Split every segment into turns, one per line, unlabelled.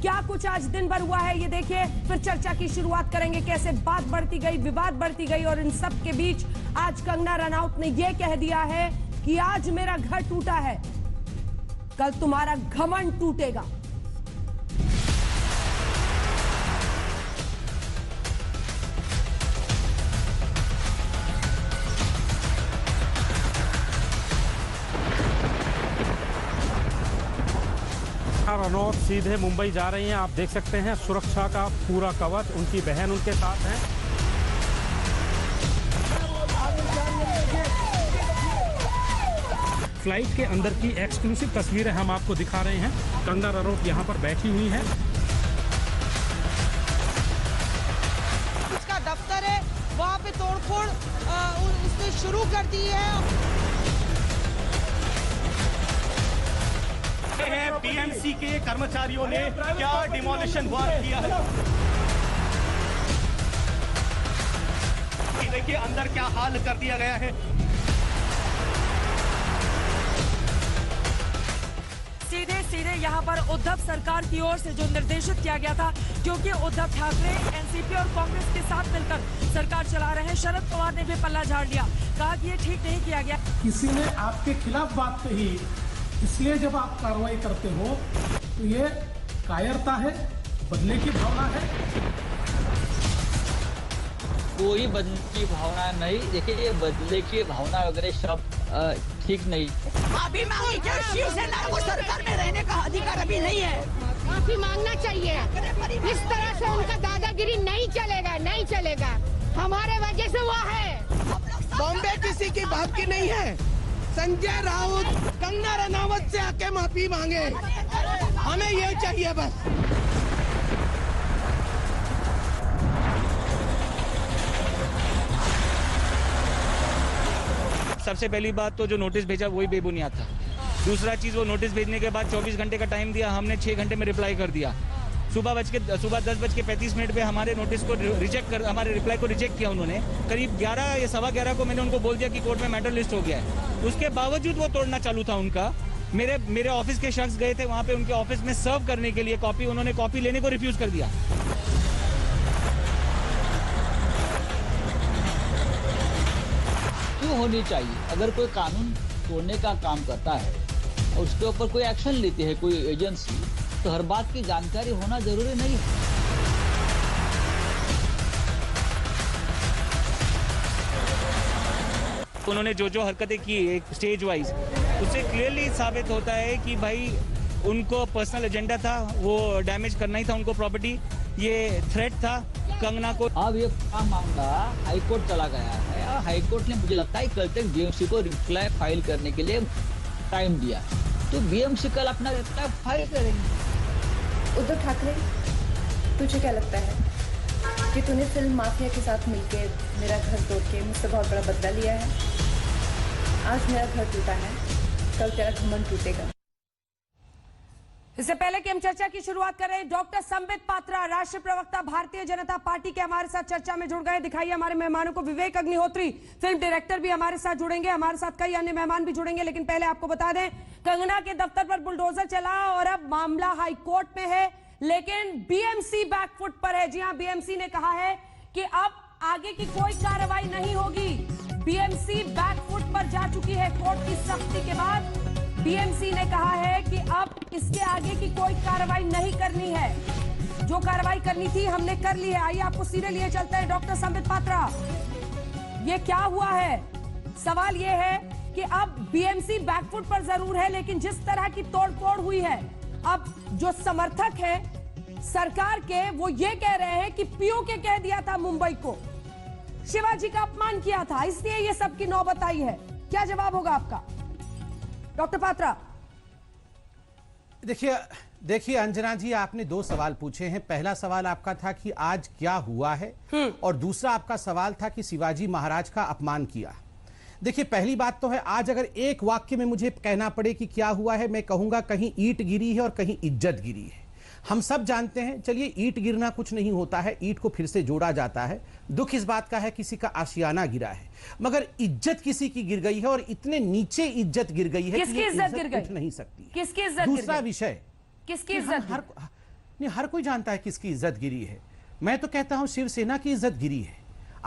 क्या कुछ आज दिन भर हुआ है ये देखिए, फिर चर्चा की शुरुआत करेंगे। कैसे बात बढ़ती गई, विवाद बढ़ती गई, और इन सब के बीच आज कंगना रनौत ने यह कह दिया है कि आज मेरा घर टूटा है, कल तुम्हारा घमंड टूटेगा।
रनौत सीधे मुंबई जा रही हैं। आप देख सकते हैं सुरक्षा का पूरा कवच, उनकी बहन उनके साथ है। फ्लाइट के अंदर की एक्सक्लूसिव तस्वीरें हम आपको दिखा रहे हैं। कंगना रनौत यहाँ पर बैठी हुई हैं।
उसका दफ्तर है, वहाँ पे तोड़फोड़ उसने शुरू कर दी है।
बीएमसी के कर्मचारियों ने क्या डिमोलिशन वर्क किया है, देखिए अंदर क्या हाल कर दिया गया है।
सीधे सीधे यहाँ पर उद्धव सरकार की ओर से जो निर्देशित किया गया था, क्योंकि उद्धव ठाकरे एनसीपी और कांग्रेस के साथ मिलकर सरकार चला रहे हैं। शरद पवार ने भी पल्ला झाड़ लिया, कहा कि ये ठीक नहीं किया गया।
किसी ने आपके खिलाफ बात कही, इसलिए जब आप कार्रवाई करते हो तो ये कायरता है, बदले की भावना है।
कोई बदले की भावना नहीं। देखिए, ये बदले की भावना वगैरह शब्द ठीक नहीं।
माफी मांगी, शिवसेना को सरकार में रहने का अधिकार अभी नहीं है।
माफी मांगना चाहिए। इस तरह से उनका दादागिरी नहीं चलेगा, नहीं चलेगा। हमारे वजह से वो है।
बॉम्बे किसी की बात की नहीं है। संजय राउत कंगना रनौत से आके माफी मांगे, हमें ये चाहिए बस।
सबसे पहली बात तो जो नोटिस भेजा वही बेबुनियाद था। दूसरा चीज, वो नोटिस भेजने के बाद 24 घंटे का टाइम दिया, हमने 6 घंटे में रिप्लाई कर दिया। सुबह 10:35 पे हमारे नोटिस को हमारे रिप्लाई को रिजेक्ट किया उन्होंने। करीब 11 या 11:15 को मैंने उनको बोल दिया कि कोर्ट में मैटर लिस्ट हो गया है। उसके बावजूद वो तोड़ना चालू था उनका। मेरे ऑफिस के शख्स गए थे वहाँ पे उनके ऑफिस में सर्व करने के लिए कॉपी, उन्होंने कॉपी लेने को रिफ्यूज कर दिया।
क्यों होनी चाहिए? अगर कोई कानून तोड़ने का काम करता है और उसके ऊपर कोई एक्शन लेती है कोई एजेंसी, तो हर बात की जानकारी होना जरूरी नहीं है।
उन्होंने जो हरकतें की एक स्टेज वाइज, उससे क्लियरली साबित होता है कि भाई उनको पर्सनल एजेंडा था, वो डैमेज करना ही था उनको प्रॉपर्टी, ये थ्रेट था कंगना को।
अब ये मामला हाईकोर्ट चला गया है और हाईकोर्ट ने मुझे लगता है कल तक बीएमसी को रिप्लाई फाइल करने के लिए टाइम दिया, तो बीएमसी कल अपना रिप्लाई फाइल करेंगे।
उद्धव ठाकरे, तुझे क्या लगता है कि तूने फिल्म माफिया के साथ मिलकर मेरा घर तोड़ के मुझसे बहुत बड़ा बदला लिया है? आज मेरा घर टूटा है, कल तेरा घमंड टूटेगा।
इससे पहले कि हम चर्चा की शुरुआत करें, डॉक्टर संबित पात्रा, राष्ट्रीय प्रवक्ता भारतीय जनता पार्टी के हमारे साथ चर्चा में जुड़ गए। दिखाइए हमारे मेहमानों को। विवेक अग्निहोत्री, फिल्म डायरेक्टर, भी हमारे साथ जुड़ेंगे। हमारे साथ कई अन्य मेहमान भी जुड़ेंगे, लेकिन पहले आपको बता दें, कंगना के दफ्तर पर बुलडोजर चला और अब मामला हाईकोर्ट में है, लेकिन बीएमसी बैकफुट पर है। जी हां, बीएमसी ने कहा है कि अब आगे की कोई कार्रवाई नहीं होगी। बीएमसी बैकफुट पर जा चुकी है। कोर्ट की सख्ती के बाद बीएमसी ने कहा है कि अब इसके आगे की कोई कार्रवाई नहीं करनी है। जो कार्रवाई करनी थी हमने कर ली है। आइए आपको सीधे लिए चलते हैं। डॉक्टर संबित पात्रा, ये क्या हुआ है? सवाल ये है कि अब बीएमसी बैकफुट पर जरूर है, लेकिन जिस तरह की तोड़फोड़ हुई है, अब जो समर्थक हैं सरकार के, वो ये कह रहे हैं कि पीओके कह दिया था मुंबई को, शिवाजी का अपमान किया था, इसलिए ये सब की नौबत आई है। क्या जवाब होगा आपका डॉक्टर पात्रा?
देखिए अंजना जी, आपने 2 सवाल पूछे हैं। पहला सवाल आपका था कि आज क्या हुआ है, और दूसरा आपका सवाल था कि शिवाजी महाराज का अपमान किया। देखिए, पहली बात तो है, आज अगर एक वाक्य में मुझे कहना पड़े कि क्या हुआ है, मैं कहूंगा कहीं ईंट गिरी है और कहीं इज्जत गिरी है। हम सब जानते हैं, चलिए ईंट गिरना कुछ नहीं होता है, ईंट को फिर से जोड़ा जाता है। दुख इस बात का है किसी का आशियाना गिरा है, मगर इज्जत किसी की गिर गई है, और इतने नीचे इज्जत गिर गई है
किसकी इज्जत गिर गई?
उठ नहीं सकती।
किसकी इज्जत?
दूसरा विषय,
किसकी इज्जत?
नहीं, हर कोई जानता है किसकी इज्जत गिरी है। मैं तो कहता हूं शिवसेना की इज्जत गिरी है।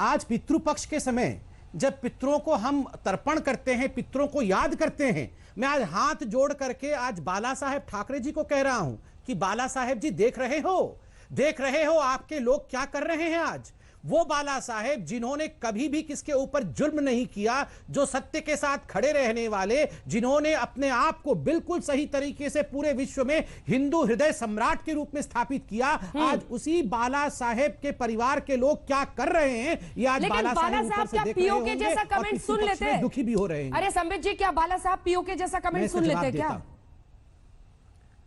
आज पितृपक्ष के समय जब पितरों को हम तर्पण करते हैं, पितरों को याद करते हैं, मैं आज हाथ जोड़ करके आज बाला साहेब ठाकरे जी को कह रहा हूं कि बाला साहेब जी देख रहे हो आपके लोग क्या कर रहे हैं। आज वो बाला साहेब जिन्होंने कभी भी किसके ऊपर जुल्म नहीं किया, जो सत्य के साथ खड़े रहने वाले, जिन्होंने अपने आप को बिल्कुल सही तरीके से पूरे विश्व में हिंदू हृदय सम्राट के रूप में स्थापित किया, आज उसी बाला साहेब के परिवार के लोग क्या कर रहे हैं ये आज बाला साहेब
क्या पीओ के जैसा कमेंट सुन लेते हैं,
दुखी भी हो रहे हैं।
अरे संबित जी, क्या बाला साहब पीओ के जैसा कमेंट सुन लेते हैं क्या?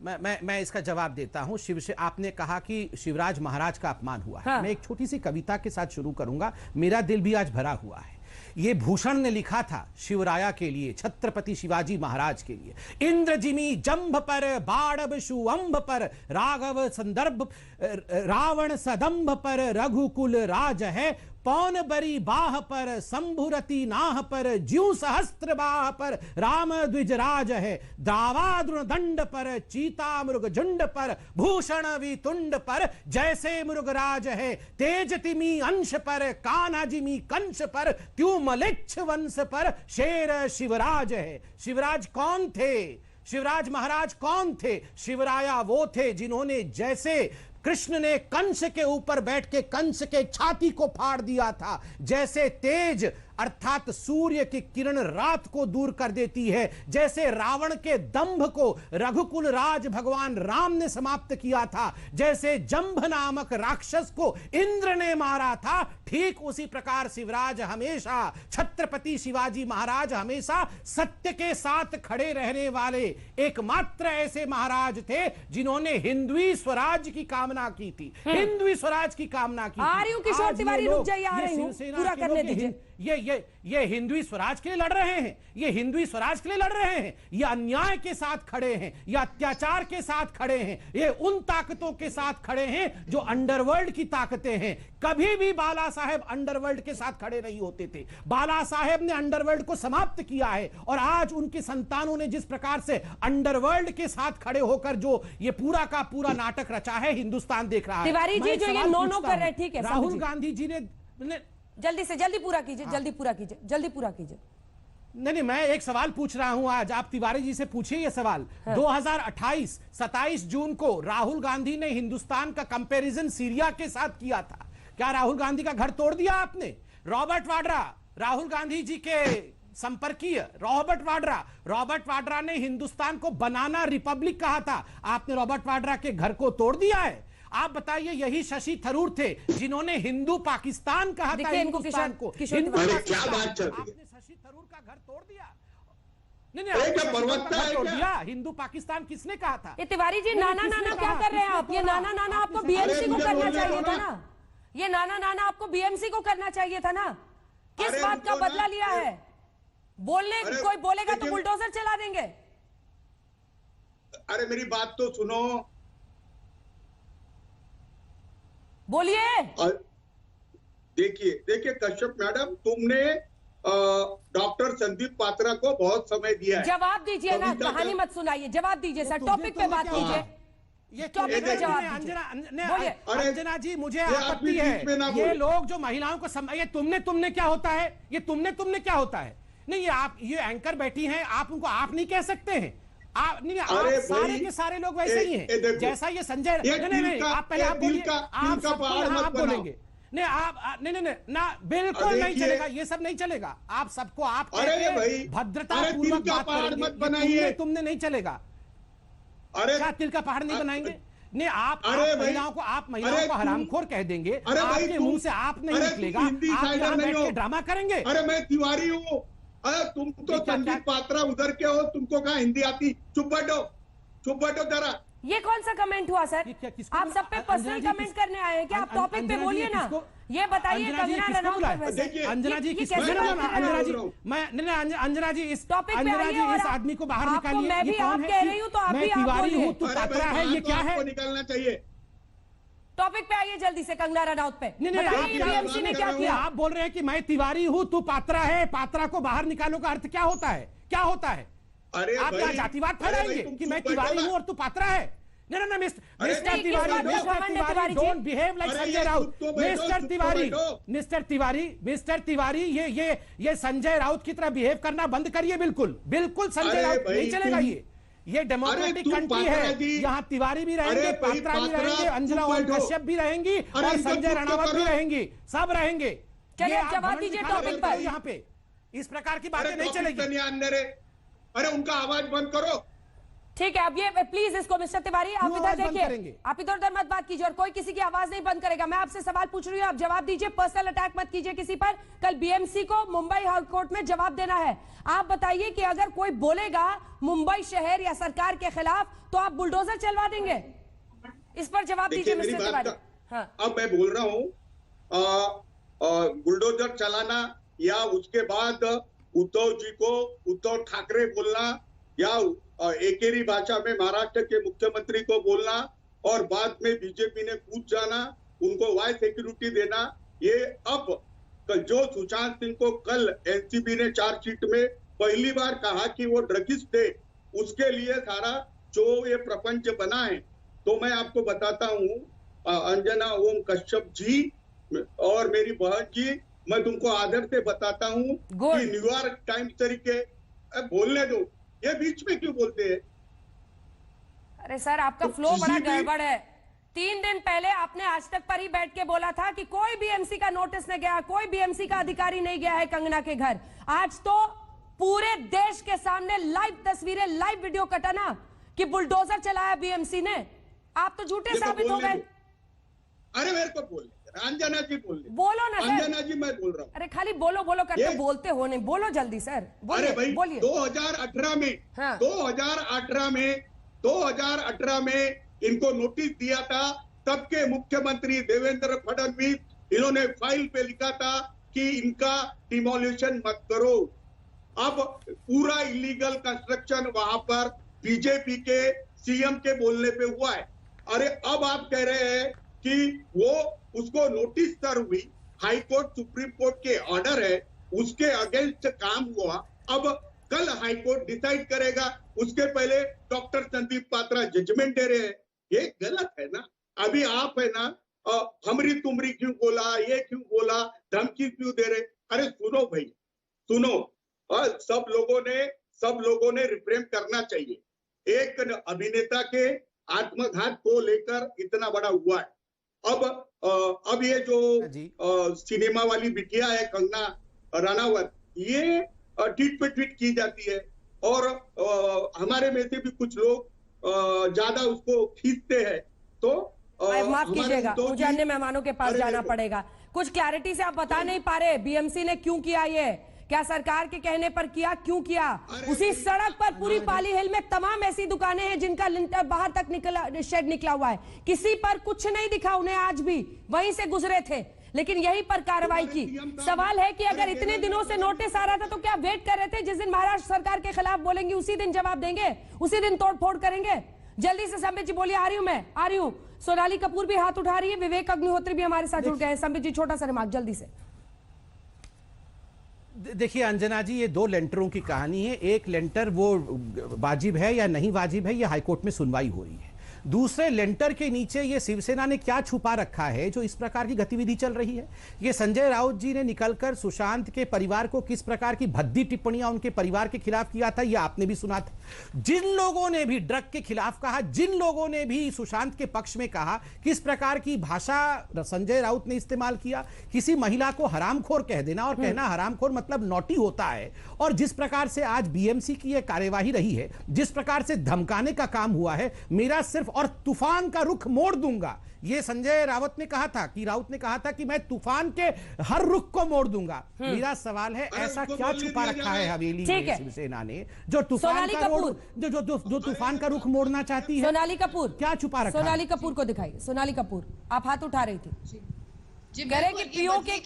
मैं इसका जवाब देता हूं। आपने कहा कि शिवराज महाराज का अपमान हुआ है। मैं एक छोटी सी कविता के साथ शुरू करूंगा। मेरा दिल भी आज भरा हुआ है। ये भूषण ने लिखा था शिवराया के लिए, छत्रपति शिवाजी महाराज के लिए। इंद्रजिमी जंभ पर बाड़ब शुअंभ पर राघव संदर्भ, रावण सदंभ पर रघुकुल राज है। पौन बरी बाह पर संभुरति नाह पर ज्यू सहस्त्र बाह पर राम द्विजराज है। दावाद्रुण दंड पर चीता मृग झुंड पर भूषण वितुंड पर जैसे मृगराज है। तेज तिमी अंश पर कान्हा जिमी कंश पर त्युमलिच्छ वंश पर शेर शिवराज है। शिवराज कौन थे? शिवराज महाराज कौन थे? शिवराया वो थे जिन्होंने जैसे कृष्ण ने कंस के ऊपर बैठ के कंस के छाती को फाड़ दिया था, जैसे तेज अर्थात सूर्य की किरण रात को दूर कर देती है, जैसे रावण के दंभ को रघुकुल राज भगवान राम ने समाप्त किया था, जैसे जंभ नामक राक्षस को इंद्र ने मारा था, ठीक उसी प्रकार शिवराज हमेशा, छत्रपति शिवाजी महाराज हमेशा सत्य के साथ खड़े रहने वाले एकमात्र ऐसे महाराज थे जिन्होंने हिंदवी स्वराज की कामना की थी। हिंदवी स्वराज की कामना की।
आ रही हूं किशोर तिवारी, रुक जाइए, आ रही हूं, पूरा करने दीजिए।
ये हिंदवी स्वराज के लिए लड़ रहे हैं, ये हिंदवी स्वराज के लिए लड़ रहे हैं, ये अन्याय के साथ खड़े हैं, ये अत्याचार के साथ खड़े हैं, ये उन ताकतों के साथ खड़े हैं जो अंडरवर्ल्ड की ताकतें हैं। कभी भी बाला साहेब अंडरवर्ल्ड के साथ खड़े नहीं होते थे। बाला साहेब ने अंडरवर्ल्ड को समाप्त किया है और आज उनकी संतानों ने जिस प्रकार से अंडरवर्ल्ड के साथ खड़े होकर जो ये पूरा का पूरा नाटक रचा है, हिंदुस्तान देख रहा है।
तिवारी जी जो ये नो कर रहे, ठीक है,
राहुल गांधी जी ने
जल्दी से जल्दी पूरा कीजिए, जल्दी पूरा कीजिए, जल्दी पूरा कीजिए।
नहीं, मैं एक सवाल पूछ रहा हूं आज, आप तिवारी जी से पूछिए ये सवाल। 2028 27 जून को राहुल गांधी ने हिंदुस्तान का कंपैरिजन सीरिया के साथ किया था। क्या राहुल गांधी का घर तोड़ दिया आपने? रॉबर्ट वाड्रा, राहुल गांधी जी के संपर्कीय रॉबर्ट वाड्रा ने हिंदुस्तान को बनाना रिपब्लिक कहा था। आपने रॉबर्ट वाड्रा के घर को तोड़ दिया है। आप बताइए, यही शशि थरूर थे जिन्होंने हिंदू पाकिस्तान कहा था हिंदुस्तान को।
क्या बात चल रही है?
शशि थरूर का घर तोड़ दिया। नहीं, तोड़ दिया। हिंदू पाकिस्तान किसने कहा था?
ये तिवारी जी नाना क्या कर रहे हैं आप? ये नाना आपको बीएमसी को करना चाहिए था ना। ये नाना आपको बीएमसी को करना चाहिए था ना। किस बात का बदला लिया है? बोलने कोई बोलेगा तो बुलडोजर चला देंगे।
अरे मेरी बात तो सुनो,
बोलिए।
देखिए कश्यप मैडम, तुमने डॉक्टर संदीप पात्रा को बहुत समय दिया है।
जवाब दीजिए ना, कहानी मत सुनाइए, जवाब दीजिए सर, टॉपिक पे बात कीजिए। ये टॉपिक पे जवाब दीजिए।
अंजना जी, मुझे आपत्ति है ये लोग जो महिलाओं को ये तुमने क्या होता है? ये तुमने क्या होता है? नहीं, ये एंकर बैठी हैं, आप उनको आप नहीं कह सकते हैं। आप नहीं, आप सारे के सारे लोग वैसे ही हैं। जैसा ये संजय, नहीं, आप पहले आप बोलिए, आप बोलेंगे। नहीं, आप नहीं ना, बिल्कुल नहीं चलेगा, ये सब नहीं चलेगा। आप सबको आप भद्रता पूर्वक बात करेंगे, तुमने नहीं चलेगा। क्या तिल का पहाड़ नहीं बनाएंगे? नहीं, आप महिलाओं को हरामखोर कह देंगे, आपके मुंह से आप नहीं निकलेगा, आप यहाँ बैठ के ड्रामा करेंगे।
अरे मैं तिवारी हूँ, तुम तो संदीप पात्रा उधर के हो, तुमको कहाँ हिंदी आती? चुप बैठो जरा।
ये कौन सा कमेंट हुआ सर? आप सब पे पर्सनल कमेंट करने आए हैं क्या? आप टॉपिक पे बोलिए ना। ये बताइए कंगना रनौत,
अंजना जी अंजना जी इस
टॉपिक पे आइए और
इस आदमी को बाहर निकालिए।
मैं भी आप कह रही हूँ तो आप भी आप बोलिए।
तू पात्रा है, ये क्या है?
निकालना चाहिए।
टॉपिक पे आइए जल्दी से, कंगना रनौत पे। बीएमसी ने क्या किया?
आप बोल रहे हैं कि मैं तिवारी हूँ, तू पात्रा है, पात्रा को बाहर निकालो का अर्थ क्या होता है? क्या होता है?
अरे
आप क्या जातिवाद फैलाएंगे कि मैं तिवारी हूँ और तू पात्रा है? No,
mister Tiwari,
don't behave like Sanjay Raut. Mister Tiwari, ये संजय राउत की तरह बिहेव करना बंद करिए। बिल्कुल संजय राउत नहीं चलेगा। ये डेमोक्रेटिक कंट्री है, यहाँ तिवारी भी रहेंगे, पात्रा भी रहेंगे, अंजना ओम कश्यप भी रहेंगी और संजय राणावत भी रहेंगी, सब रहेंगे।
चलिए जवाब दीजिए टॉपिक पर।
यहाँ पे इस प्रकार की बातें नहीं चलेगी।
अरे उनका आवाज बंद करो।
ठीक है, अब ये प्लीज इसको मिस्टर तिवारी आप इधर देखिए, आप इधर उधर मत बात कीजिए और कोई किसी की आवाज नहीं बंद करेगा। मैं आपसे सवाल पूछ रही हूँ, आप जवाब दीजिए, पर्सनल अटैक मत कीजिए किसी पर। कल बीएमसी को मुंबई हाई कोर्ट में जवाब देना है। आप बताइए कि अगर कोई बोलेगा मुंबई शहर या सरकार के खिलाफ तो आप बुलडोजर चलवा देंगे? इस पर जवाब दीजिए मिस्टर तिवारी। हाँ।
अब मैं बोल रहा हूँ बुलडोजर चलाना या उसके बाद उद्धव ठाकरे बोलना या एकेरी भाषा में महाराष्ट्र के मुख्यमंत्री को बोलना और बाद में बीजेपी ने कूद जाना, उनको वाई सिक्योरिटी देना, ये अब जो सुशांत सिंह को कल एनसीबी ने चार्जशीट में पहली बार कहा कि वो ड्रगिस्ट थे, उसके लिए सारा जो ये प्रपंच बना है। तो मैं आपको बताता हूँ अंजना ओम कश्यप जी और मेरी बहन जी, मैं तुमको आदर से बताता हूँ कि न्यूयॉर्क टाइम्स तरीके बोलने दो, ये बीच में क्यों बोलते हैं?
अरे सर आपका फ्लो बड़ा गड़बड़ है। 3 दिन पहले आपने आज तक पर ही बैठ के बोला था कि कोई बीएमसी का नोटिस नहीं गया, कोई बीएमसी का अधिकारी नहीं गया है कंगना के घर। आज तो पूरे देश के सामने लाइव तस्वीरें, लाइव वीडियो कटा ना कि बुलडोजर चलाया बीएमसी ने। आप तो झूठे साबित हो गए।
अरे मेरे को बोल, अंजना जी
बोलो ना सर।
अंजना जी मैं बोल रहा हूँ।
अरे खाली बोलो करते बोलते हो नहीं, बोलो जल्दी सर।
अरे भाई
बोलिए।
2018 में हाँ। 2018 में इनको नोटिस दिया था, तब के मुख्यमंत्री देवेंद्र फडणवीस, इन्होंने फाइल पे लिखा था कि इनका डिमोलिशन मत करो। अब पूरा इलीगल कंस्ट्रक्शन वहां पर बीजेपी के सीएम के बोलने पे हुआ है। अरे अब आप कह रहे हैं कि वो उसको नोटिस सर्व हुई, हाई कोर्ट सुप्रीम कोर्ट के ऑर्डर है, उसके अगेंस्ट काम हुआ। अब कल हाई कोर्ट डिसाइड करेगा, उसके पहले डॉक्टर संदीप पात्रा जजमेंट दे रहे हैं। ये गलत है ना। अभी आप है ना हमरी तुमरी क्यों बोला, ये क्यों बोला, धमकी क्यों दे रहे? अरे सुनो भाई, सुनो, सब लोगों ने रिफ्रेम करना चाहिए। एक अभिनेता के आत्मघात को लेकर इतना बड़ा हुआ है। अब ये जो सिनेमा वाली बिटिया है कंगना राणावत, ये ट्वीट पे ट्वीट की जाती है और हमारे में से भी कुछ लोग ज्यादा उसको खींचते हैं। तो
माफ कीजिएगा, मुझे अन्य मेहमानों के पास जाना पड़ेगा। कुछ क्लैरिटी से आप बता नहीं पा रहे बीएमसी ने क्यों किया ये? क्या सरकार के कहने पर किया? क्यों किया? उसी सड़क पर पूरी पाली हिल में तमाम ऐसी दुकानें हैं जिनका लिंटर बाहर तक शेड निकला हुआ है, किसी पर कुछ नहीं दिखा, उन्हें आज भी वहीं से गुजरे थे, लेकिन यहीं पर कार्रवाई की। सवाल है कि अगर इतने दिनों से नोटिस आ रहा था तो क्या वेट कर रहे थे? जिस दिन महाराष्ट्र सरकार के खिलाफ बोलेंगे उसी दिन जवाब देंगे, उसी दिन तोड़फोड़ करेंगे। जल्दी से संबित जी बोलिए। आ रही हूँ। सोनाली कपूर भी हाथ उठा रही है, विवेक अग्निहोत्री भी हमारे साथ जुड़ गए हैं। संबित जी छोटा सा रिमार्क जल्दी से।
देखिए अंजना जी, ये 2 लेंटरों की कहानी है। एक लेंटर वो वाजिब है या नहीं वाजिब है, ये हाईकोर्ट में सुनवाई हो रही है। दूसरे लेंटर के नीचे ये शिवसेना ने क्या छुपा रखा है जो इस प्रकार की गतिविधि चल रही है। ये संजय राउत जी ने निकलकर सुशांत के परिवार को किस प्रकार की भद्दी टिप्पणियां उनके परिवार के खिलाफ किया था, ये आपने भी सुना था। जिन लोगों ने भी ड्रग के खिलाफ कहा, जिन लोगों ने भी सुशांत के पक्ष में कहा, किस प्रकार की भाषा संजय राउत ने इस्तेमाल किया। किसी महिला को हरामखोर कह देना, और कहना हरामखोर मतलब नॉटी होता है। और जिस प्रकार से आज बीएमसी की यह कार्यवाही रही है, जिस प्रकार से धमकाने का काम हुआ है, मेरा सिर्फ और तूफान का रुख मोड़ दूंगा, ये संजय राउत ने कहा था कि मैं तूफान के हर रुख को मोड़ दूंगा। मेरा सवाल है, ऐसा क्या छुपा रखा है हवेली में शिवसेना ने जो तूफान का रुख मोड़ना चाहती है?
सोनाली कपूर
क्या छुपा रखा?
सोनाली कपूर को दिखाइए। सोनाली कपूर, आप हाथ उठा रही थी। कह रहे कि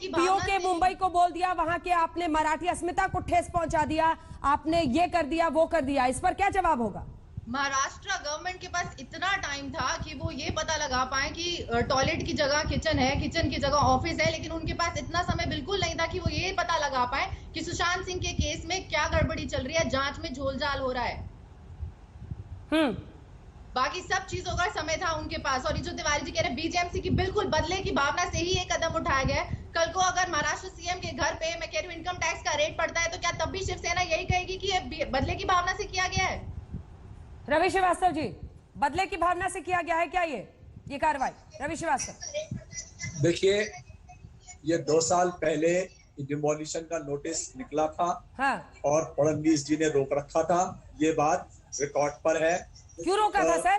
पीओके मुंबई को बोल दिया, वहां के आपने मराठी अस्मिता को ठेस पहुंचा दिया, आपने ये कर दिया वो कर दिया, इस पर क्या जवाब होगा?
महाराष्ट्र गवर्नमेंट के पास इतना टाइम था कि वो ये पता लगा पाए कि टॉयलेट की जगह किचन है, किचन की जगह ऑफिस है, लेकिन उनके पास इतना समय बिल्कुल नहीं था कि वो ये पता लगा पाए कि सुशांत सिंह के केस में क्या गड़बड़ी चल रही है, जांच में झोलझाल हो रहा है। बाकी सब चीजों का समय था उनके पास। और ये जो तिवारी जी कह रहे हैं बीजेएमसी की बिल्कुल बदले की भावना से ही ये कदम उठाया गया है। कल को अगर महाराष्ट्र सीएम के घर पे मैं कह रही हूँ इनकम टैक्स का रेट पड़ता है तो क्या तब भी शिवसेना यही कहेगी कि ये बदले की भावना से किया गया है?
रवि श्रीवास्तव जी, बदले की भावना से किया गया है क्या ये कार्रवाई? रवि श्रीवास्तव,
देखिए, ये 2 साल पहले डिमोलिशन का नोटिस निकला था। हाँ। और फडणवीस जी ने रोक रखा था, ये बात रिकॉर्ड पर है।
क्यों रोका था सर?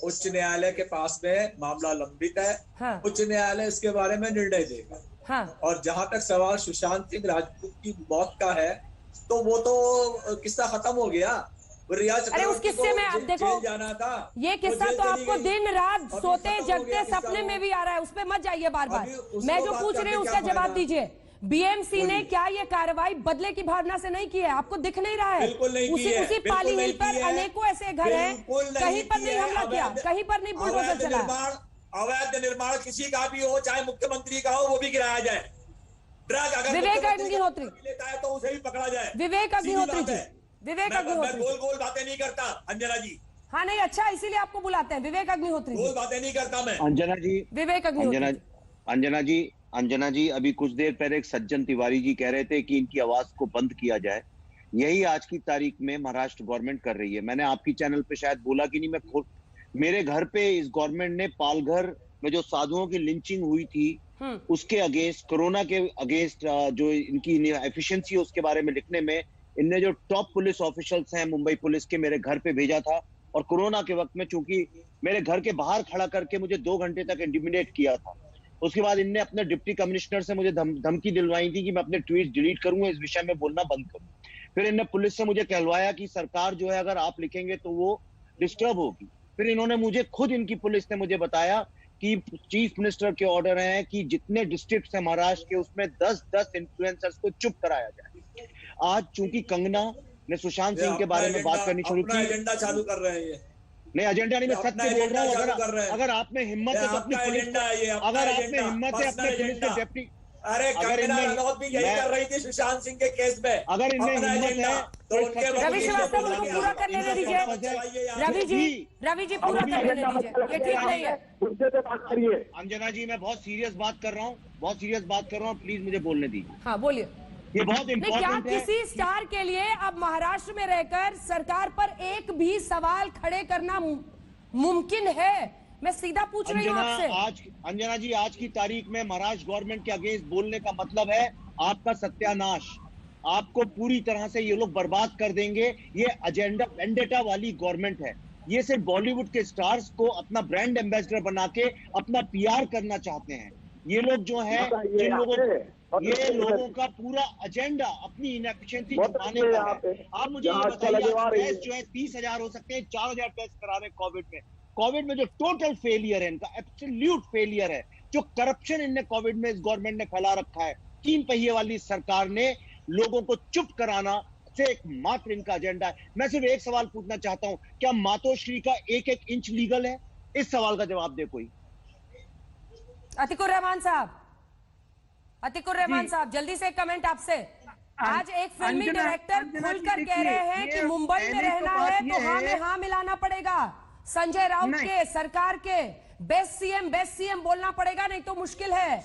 उच्च न्यायालय के पास में मामला लंबित है। हाँ। उच्च न्यायालय इसके बारे में निर्णय देगा। हाँ। और जहां तक सवाल सुशांत सिंह राजपूत की मौत का है, तो वो तो किस्सा खत्म हो गया।
अरे उस किस्से में अब देखो,
जाना था,
ये किस्सा तो आपको दिन रात सोते जगते सपने में भी आ रहा है, उस पे मत जाइए बार बार। मैं जो पूछ रही हूँ उसका जवाब दीजिए। बीएमसी ने क्या ये कार्रवाई बदले की भावना से नहीं की है? आपको दिख नहीं रहा है? उसी पाली हिल पर अनेकों ऐसे घर हैं, कहीं पर नहीं हमला किया, कहीं पर नहीं बुलडोजर चला।
अवैध निर्माण किसी का भी हो, चाहे मुख्यमंत्री का हो, वो भी गिराया जाए। ड्रग अगर
विवेक अग्निहोत्री
लेता है तो उसे भी पकड़ा जाए।
विवेक अग्निहोत्री जी, विवेक अग्निहोत्री,
गोल बातें नहीं करता अंजना जी।
हाँ नहीं, अच्छा इसीलिए आपको बुलाते हैं विवेक अग्निहोत्री।
गोल बातें नहीं करता मैं।
अंजना जी,
विवेक अग्निहोत्री।
अंजना जी, अभी कुछ देर पहले एक सज्जन तिवारी जी कह रहे थे कि इनकी आवाज को बंद किया जाए। यही आज की तारीख में महाराष्ट्र गवर्नमेंट कर रही है। मैंने आपकी चैनल पे शायद बोला कि नहीं, मैं खुद मेरे घर पे इस गवर्नमेंट ने पालघर में जो साधुओं की लिंचिंग हुई थी उसके अगेंस्ट, कोरोना के अगेंस्ट जो इनकी एफिशिएंसी है उसके बारे में लिखने में इनने जो टॉप पुलिस ऑफिशियल्स हैं मुंबई पुलिस के, मेरे घर पे भेजा था। और कोरोना के वक्त में चूंकि मेरे घर के बाहर खड़ा करके मुझे 2 घंटे तक इंटिमिडेट किया था। उसके बाद इनने अपने डिप्टी कमिश्नर से मुझे धमकी दिलवाई थी कि मैं अपने ट्वीट डिलीट करूंगा, इस विषय में बोलना बंद करूं। फिर इनने पुलिस से मुझे कहलवाया कि सरकार जो है अगर आप लिखेंगे तो वो डिस्टर्ब होगी। फिर इन्होंने मुझे खुद, इनकी पुलिस ने मुझे बताया कि चीफ मिनिस्टर के ऑर्डर हैं कि जितने डिस्ट्रिक्ट है महाराष्ट्र के उसमें 10-10 इन्फ्लुएंसर्स को चुप कराया जाए। आज चूंकि कंगना ने सुशांत सिंह के बारे में बात करनी शुरू की,
एजेंडा चालू कर रहे हैं।
नहीं, एजेंडा नहीं, मैं सत्य बोल रहा हूँ। अगर आप में हिम्मत है तो अपनी पुलिस, अगर आप में हिम्मत है अपने पुलिस के डेप्टी,
अरे कंगना रनौत भी यही कर रही थी सुशांत सिंह के केस में।
अगर इनमें हिम्मत है तो
रवि श्रीवास्तव उनको पूरा कर लेने दीजिए। रवि जी पूरा कर लेने दीजिए, ये ठीक नहीं है।
अंजना जी, मैं बहुत सीरियस बात कर रहा हूँ, प्लीज मुझे बोलने दीजिए।
हाँ बोलिए।
ये बहुत इम्पोर्टेंट है।
किसी स्टार के लिए अब महाराष्ट्र में रहकर सरकार पर एक भी सवाल खड़े करना मुमकिन है? मैं सीधा पूछ रही हूँ आपसे।
अंजना जी, आज की तारीख में महाराष्ट्र गवर्नमेंट के अगेंस्ट बोलने का मतलब है आपका सत्यानाश। आपको पूरी तरह से ये लोग बर्बाद कर देंगे। ये एजेंडा वेंडेटा वाली गवर्नमेंट है। ये सिर्फ बॉलीवुड के स्टार्स को अपना ब्रांड एम्बेसडर बना के अपना पीआर करना चाहते हैं। ये लोग जो है, जिन लोगों, ये लोगों का पूरा एजेंडा अपनी इनएफिशिएंसी छुपाने का है। आप मुझे ये बताइए, टेस्ट जो है 30,000 हो सकते हैं, 4,000 टेस्ट करा रहे कोविड में जो टोटल फेलियर है इनका, एब्सोल्यूट फेलियर है। जो करप्शन इनने कोविड में इस गवर्नमेंट ने फैला रखा है, 3 पहिए वाली सरकार ने लोगों को चुप कराना से एकमात्र इनका एजेंडा है। मैं सिर्फ एक सवाल पूछना चाहता हूं, क्या मातोश्री का 1-1 इंच लीगल है? इस सवाल का जवाब दे कोई।
अतिकुर रहमान साहब, जल्दी से कमेंट आपसे। आज एक फिल्मी डायरेक्टर खुलकर कह रहे हैं कि मुंबई में रहना है तो हाँ में हाँ मिलाना पड़ेगा। संजय राउत के, सरकार के बेस्ट सीएम बोलना पड़ेगा, नहीं तो मुश्किल है।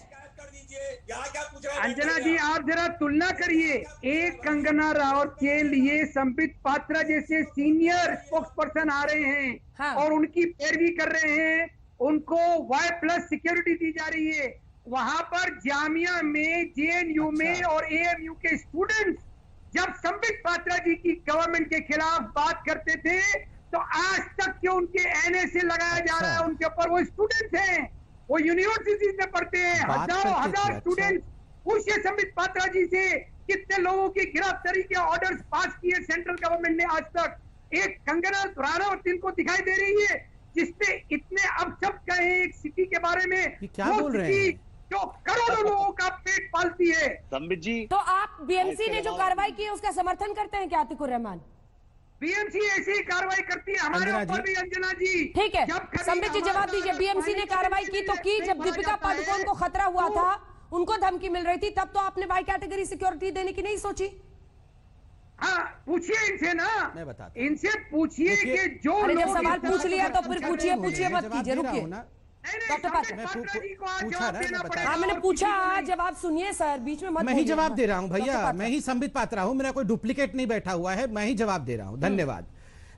अंजना जी, आप जरा तुलना करिए। एक कंगना राउत के लिए संबित पात्रा जैसे सीनियर स्पोक्स पर्सन आ रहे हैं। हाँ। और उनकी पैरवी कर रहे हैं, उनको Y+ सिक्योरिटी दी जा रही है। वहां पर जामिया में, JNU में और AMU के स्टूडेंट्स जब संबित पात्रा जी की गवर्नमेंट के खिलाफ बात करते थे तो आज तक क्यों उनके NSA लगाया जा रहा है उनके ऊपर? वो स्टूडेंट्स हैं, वो यूनिवर्सिटीज में पढ़ते हैं, हजार स्टूडेंट्स पूछिए संबित पात्रा जी से कितने लोगों की गिरफ्तारी के ऑर्डर्स पास किए सेंट्रल गवर्नमेंट ने आज तक। एक कंगना रनौत इनको दिखाई दे रही है जिसने इतने अब सब कहे एक सिटी के बारे में,
क्या बोल रहे हैं,
जो करोड़ों लोगों का पेट पालती है।
संबित जी,
तो आप बीएमसी ने जो कार्रवाई की है उसका समर्थन करते हैं क्या अतिकुर रहमान?
बीएमसी ऐसी ही कार्रवाई करती है हमारे ऊपर भी अंजना जी।
ठीक है, संबित जी जवाब दीजिए। बीएमसी ने कार्रवाई की तो की, जब दीपिका पादुकोण को खतरा हुआ था, उनको धमकी मिल रही थी, तब तो आपने Y कैटेगरी सिक्योरिटी देने की नहीं सोची?
हाँ पूछिए इनसे ना,
मैं बताता
इनसे पूछिए कि जो
अरे जब
लोग
सवाल
इस तरह
पूछ लिया
से
तो फिर
कर
पूछिए
रहे हैं,
पूछिए मत कीजिए, रुकिए। डॉक्टर पात्रा हाँ मैंने पूछा, जवाब सुनिए सर, बीच में मत
मैं ही
बोलिए।
जवाब दे रहा हूं
डॉक्टर
भैया,
पात्रा।
मैं ही संबित पात्रा हूं, मेरा कोई डुप्लीकेट नहीं बैठा हुआ है, मैं ही जवाब दे रहा हूं। धन्यवाद।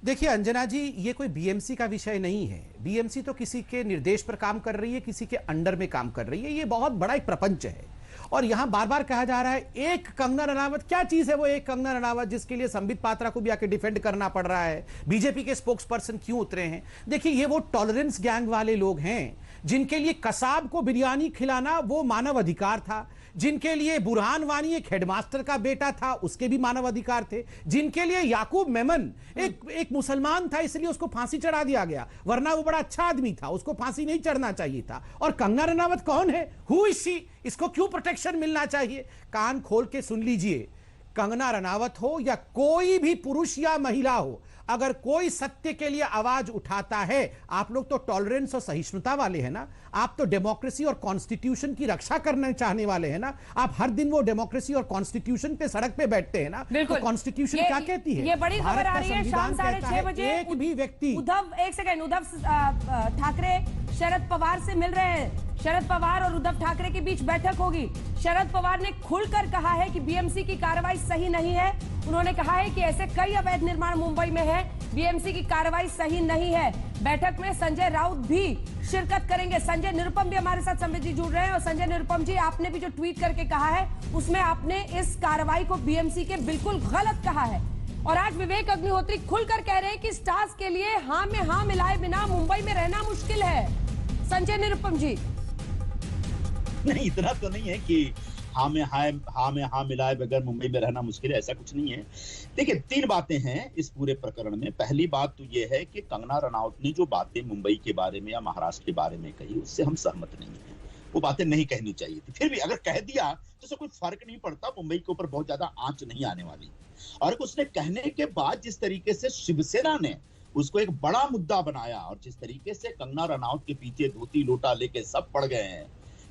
देखिए अंजना जी, ये कोई बीएमसी का विषय नहीं है। बीएमसी तो किसी के निर्देश पर काम कर रही है, किसी के अंडर में काम कर रही है। ये बहुत बड़ा एक प्रपंच है और यहां बार बार कहा जा रहा है एक कंगना रनावत। क्या चीज है वो एक कंगना रनावत जिसके लिए संबित पात्रा को भी आके डिफेंड करना पड़ रहा है? बीजेपी के स्पोक्स पर्सन क्यों उतरे हैं? देखिए ये वो टॉलरेंस गैंग वाले लोग हैं जिनके लिए कसाब को बिरयानी खिलाना वो मानव अधिकार था, जिनके लिए बुरहान वानी एक हेडमास्टर का बेटा था, उसके भी मानव अधिकार थे, जिनके लिए याकूब मेमन एक मुसलमान था इसलिए उसको फांसी चढ़ा दिया गया, वरना वो बड़ा अच्छा आदमी था, उसको फांसी नहीं चढ़ना चाहिए था। और कंगना रनावत कौन है? Who is she? इसको क्यों प्रोटेक्शन मिलना चाहिए? कान खोल के सुन लीजिए, कंगना रनावत हो या कोई भी पुरुष या महिला हो, अगर कोई सत्य के लिए आवाज उठाता है, आप लोग तो टॉलरेंस और सहिष्णुता वाले हैं ना, आप तो डेमोक्रेसी और कॉन्स्टिट्यूशन की रक्षा करने चाहने वाले हैं ना, आप हर दिन वो डेमोक्रेसी और कॉन्स्टिट्यूशन पे सड़क पे बैठते हैं ना, तो कॉन्स्टिट्यूशन क्या कहती है?
ये बड़ी खबर आ रही है शाम 6:30 बजे।
एक भी व्यक्ति
उद्धव ठाकरे शरद पवार से मिल रहे हैं। शरद पवार और उद्धव ठाकरे के बीच बैठक होगी। शरद पवार ने खुलकर कहा है कि बीएमसी की कार्रवाई सही नहीं है। उन्होंने कहा है कि ऐसे कई अवैध निर्माण मुंबई में है, बीएमसी की कार्रवाई सही नहीं है। बैठक में संजय राउत भी शिरकत करेंगे। संजय निरुपम भी हमारे साथ संबित जी जुड़ रहे हैं। और संजय निरुपम जी, आपने भी जो ट्वीट करके कहा है उसमें आपने इस कार्रवाई को बीएमसी के बिल्कुल गलत कहा है। और आज विवेक अग्निहोत्री खुलकर कह रहे हैं कि स्टार्स के लिए हाँ में हाँ मिलाए बिना मुंबई में रहना मुश्किल है। संजय निरुपम जी,
नहीं इतना तो नहीं है कि हाँ में हाँ मिलाए बगैर मुंबई में रहना मुश्किल है, ऐसा कुछ नहीं है। देखिए 3 बातें हैं इस पूरे प्रकरण में। पहली बात तो ये है कि कंगना रनावत ने जो बातें मुंबई के बारे में या महाराष्ट्र के बारे में कही, उससे हम सहमत नहीं हैं। वो बातें नहीं कहनी चाहिए थी, फिर भी अगर कह दिया तो उससे कोई फर्क नहीं पड़ता, मुंबई के ऊपर बहुत ज्यादा आंच नहीं आने वाली। और उसने कहने के बाद जिस तरीके से शिवसेना ने उसको एक बड़ा मुद्दा बनाया और जिस तरीके से कंगना रनावत के पीछे धोती लोटा लेके सब पड़ गए हैं,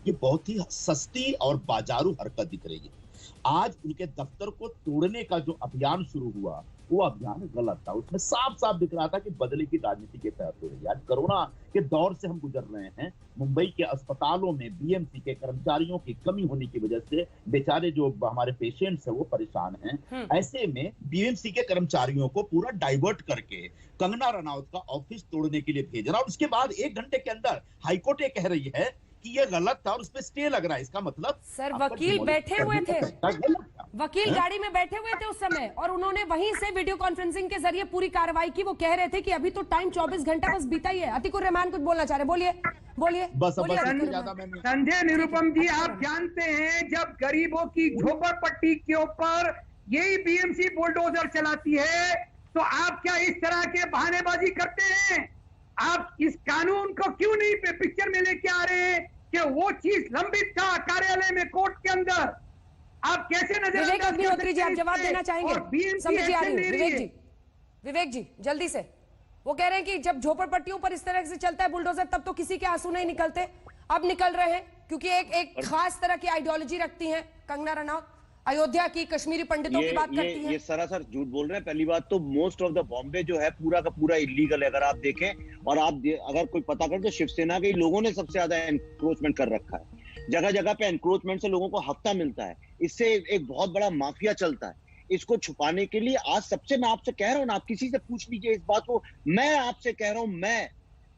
ये बहुत ही सस्ती और बाजारू हरकत दिख रही है। आज उनके दफ्तर को तोड़ने का जो अभियान शुरू हुआ, वो अभियान गलत था। उसमें साफ साफ दिख रहा था कि बदले की राजनीति के तहत हो रही है। आज कोरोना के दौर से हम गुजर रहे हैं। मुंबई के अस्पतालों में बीएमसी के कर्मचारियों की कमी होने की वजह से बेचारे जो हमारे पेशेंट्स हैं वो परेशान हैं। ऐसे में बीएमसी के कर्मचारियों को पूरा डाइवर्ट करके कंगना रनावत का ऑफिस तोड़ने के लिए भेजना और उसके बाद 1 घंटे के अंदर हाईकोर्ट ये कह रही है कि ये गलत था और उस पर स्टे लग रहा है। इसका मतलब
सर वकील बैठे हुए थे, वकील गाड़ी में बैठे हुए थे उस समय और उन्होंने वहीं से वीडियो कॉन्फ्रेंसिंग के जरिए पूरी कार्रवाई की। वो कह रहे थे कि अभी तो टाइम 24 घंटा बस बीता ही है। अतिकुर रहमान कुछ बोलना चाह रहे, बोलिए।
संजय निरुपम जी, आप जानते हैं जब गरीबों की झोपड़पट्टी के ऊपर यही बीएमसी बुलडोजर चलाती है तो आप क्या इस तरह के बहानेबाजी करते हैं? आप इस कानून को क्यों नहीं पिक्चर में लेके आ रहे हैं कि वो चीज लंबित था कार्यालय में, कोर्ट के अंदर? आप कैसे
विवेक अग्निहोत्री जी, आप जवाब देना चाहेंगे? विवेक जी जल्दी से। वो कह रहे हैं कि जब झोपड़पट्टियों पर इस तरह से चलता है बुलडोजर तब तो किसी के आंसू नहीं निकलते, अब निकल रहे हैं क्योंकि एक खास तरह की आइडियोलॉजी रखती है कंगना रनावत, अयोध्या की, कश्मीरी पंडितों की बात करती है।
ये सरासर झूठ बोल रहे हैं। पहली बात तो मोस्ट ऑफ द बॉम्बे जो है पूरा का पूरा इलीगल है। अगर आप देखें और आप अगर कोई पता करें तो शिवसेना के लोगों ने सबसे ज्यादा एनक्रोचमेंट कर रखा है। जगह जगह पे एनक्रोचमेंट से लोगों को हफ्ता मिलता है, इससे एक बहुत बड़ा माफिया चलता है। इसको छुपाने के लिए आज सबसे मैं आपसे कह रहा हूँ ना, आप किसी से पूछ लीजिए इस बात को, मैं आपसे कह रहा हूँ,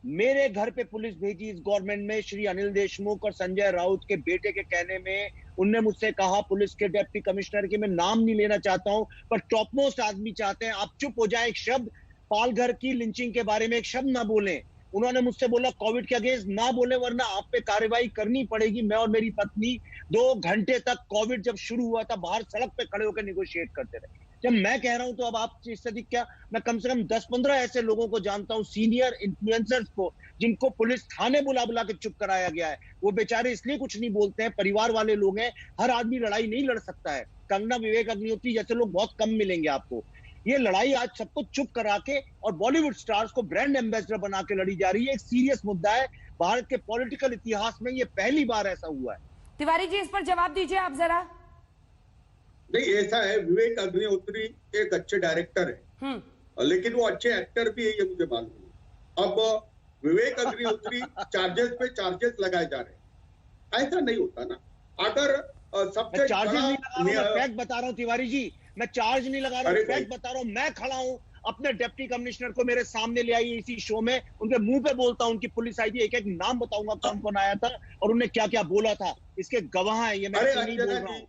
मेरे घर पे पुलिस भेजी इस गवर्नमेंट में श्री अनिल देशमुख और संजय राउत के बेटे के कहने में। उनने मुझसे कहा, पुलिस के डिप्टी कमिश्नर की मैं नाम नहीं लेना चाहता हूं पर टॉप मोस्ट आदमी चाहते हैं आप चुप हो जाए, एक शब्द पालघर की लिंचिंग के बारे में एक शब्द ना बोलें। उन्होंने मुझसे बोला कोविड के अगेंस्ट ना बोले वरना आप पे कार्रवाई करनी पड़ेगी। मैं और मेरी पत्नी 2 घंटे तक कोविड जब शुरू हुआ था बाहर सड़क पे खड़े होकर निगोशिएट करते रहे। जब मैं कह रहा हूं तो अब आप इससे अधिक क्या, मैं कम से कम 10-15 ऐसे लोगों को जानता हूं, सीनियर इन्फ्लुएंसर्स को, जिनको पुलिस थाने बुला के चुप कराया गया है। वो बेचारे इसलिए कुछ नहीं बोलते हैं, परिवार वाले लोग हैं। हर आदमी लड़ाई नहीं लड़ सकता है। कंगना, विवेक अग्निहोत्री जैसे लोग बहुत कम मिलेंगे आपको। ये लड़ाई आज सबको चुप करा के और बॉलीवुड स्टार्स को ब्रांड एम्बेसडर बना के लड़ी जा रही है। एक सीरियस मुद्दा है, भारत के पॉलिटिकल इतिहास में ये पहली बार ऐसा हुआ है।
तिवारी जी इस पर जवाब दीजिए आप जरा।
नहीं, ऐसा है, विवेक अग्निहोत्री एक अच्छे डायरेक्टर है, लेकिन वो अच्छे एक्टर भी है, ये मुझे मालूम है। अब विवेक अग्निहोत्री चार्जेस पे चार्जेस लगाए जा रहे हैं, ऐसा नहीं होता ना। अगर सबसे
चार्जेस नहीं लगा रहा हूं, फैक्ट बता रहा हूं तिवारी जी, मैं चार्ज नहीं लगा रहा हूं, फैक्ट बता रहा हूं। मैं खड़ा हूं, अपने डिप्टी कमिश्नर को मेरे सामने ले आई इसी शो में, उनके मुंह पे बोलता हूं, उनकी पुलिस आई थी, एक एक नाम बताऊंगा कौन कौन आया था और उन्होंने क्या क्या बोला था, इसके गवाह है ये, मैं नहीं बोल रहा हूँ।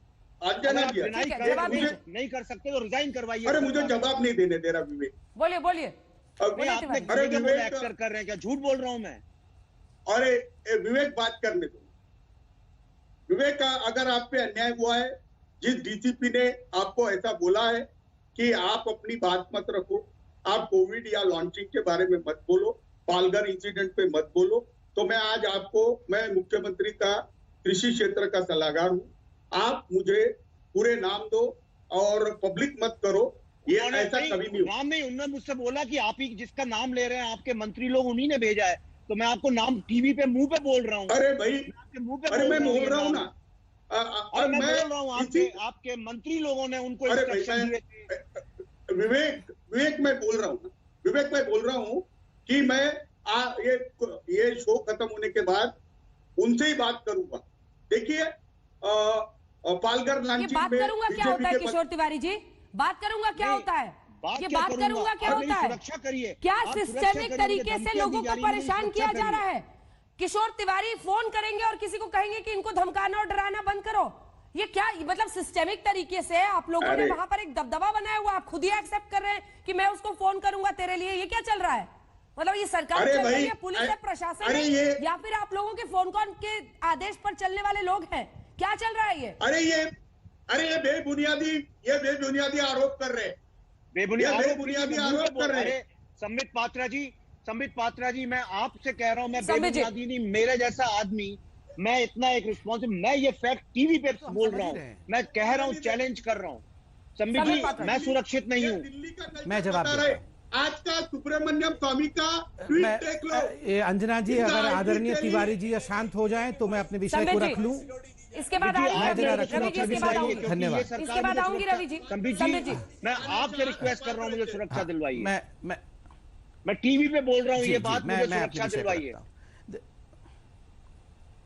नहीं कर सकते तो रिजाइन करवाइए।
अरे मुझे जवाब नहीं देने दे रहा विवेक।
बोलिए बोलिए।
आपने एक्टर कर रहे हैं क्या? झूठ बोल रहा हूं मैं?
अरे विवेक बात करने दो। विवेक, अगर आप पे अन्याय हुआ है, जिस डीसीपी ने आपको ऐसा बोला है कि आप अपनी बात मत रखो, आप कोविड या लॉन्चिंग के बारे में मत बोलो, पालघर इंसिडेंट पे मत बोलो, तो मैं आज आपको, मैं मुख्यमंत्री का कृषि क्षेत्र का सलाहकार हूं, आप मुझे पूरे नाम दो और पब्लिक मत करो, ये ऐसा कभी नहीं।
नाम नहीं, उन्होंने मुझसे बोला कि आप ही जिसका नाम ले रहे हैं आपके मंत्री लोग, उन्हीं ने भेजा है, तो मैं आपको नाम टीवी पे मुंह पे बोल रहा हूँ।
अरे भाई,
आपके मुंह पे
अरे मैं बोल रहा हूँ ना,
और मैं बोल रहा हूँ आपके मंत्री लोगों ने उनको इंस्ट्रक्शन दिए थे।
विवेक मैं बोल रहा हूँ, विवेक मैं बोल रहा हूँ कि मैं ये शो खत्म होने के बाद उनसे ही बात करूंगा। देखिए पालघर लॉन्चिंग
बात करूंगा क्या होता है किशोर तिवारी जी, बात करूंगा क्या होता है, ये बात करूंगा क्या होता है,
सुरक्षा करिए,
क्या सिस्टेमिक तरीके से लोगों को परेशान किया जा रहा है। किशोर तिवारी फोन करेंगे और किसी को कहेंगे कि इनको धमकाना और डराना बंद करो, ये क्या मतलब सिस्टेमिक तरीके से आप लोगों ने वहां पर एक दबदबा बनाया हुआ, आप खुद ही एक्सेप्ट कर रहे हैं कि मैं उसको फोन करूंगा तेरे लिए, ये क्या चल रहा है? मतलब ये सरकार चल रही है, पुलिस है, प्रशासन है, या फिर आप लोगों के फोन कॉल के आदेश पर चलने वाले लोग हैं? क्या चल रहा है ये?
अरे ये बेबुनियादी आरोप कर रहे हैं, बेबुनियादी आरोप कर रहे हैं।
संबित पात्रा जी, मैं आपसे कह रहा हूं, मैं बेबुनियादी नहीं, मेरे जैसा आदमी, मैं इतना एक रिस्पॉन्सिबल, मैं ये फैक्ट टीवी पे बोल रहा हूँ, मैं कह रहा हूँ, चैलेंज कर रहा हूँ। संबित जी, मैं सुरक्षित नहीं हूँ।
मैं जवाब दे रहा हूं।
आज का सुब्रमण्यम स्वामी का ट्वीट देख लो।
अंजना जी, अगर आदरणीय तिवारी जी शांत हो जाएं तो मैं अपने विषय को रख लूं।
इसके बाद
धन्यवाद।
इसके बाद आऊंगी रवि जी।
संबित जी, मैं आपसे रिक्वेस्ट कर रहा हूँ, मुझे सुरक्षा दिलवाइए। मैं टीवी पे बोल रहा हूँ ये बात, मुझे सुरक्षा दिलवाइए।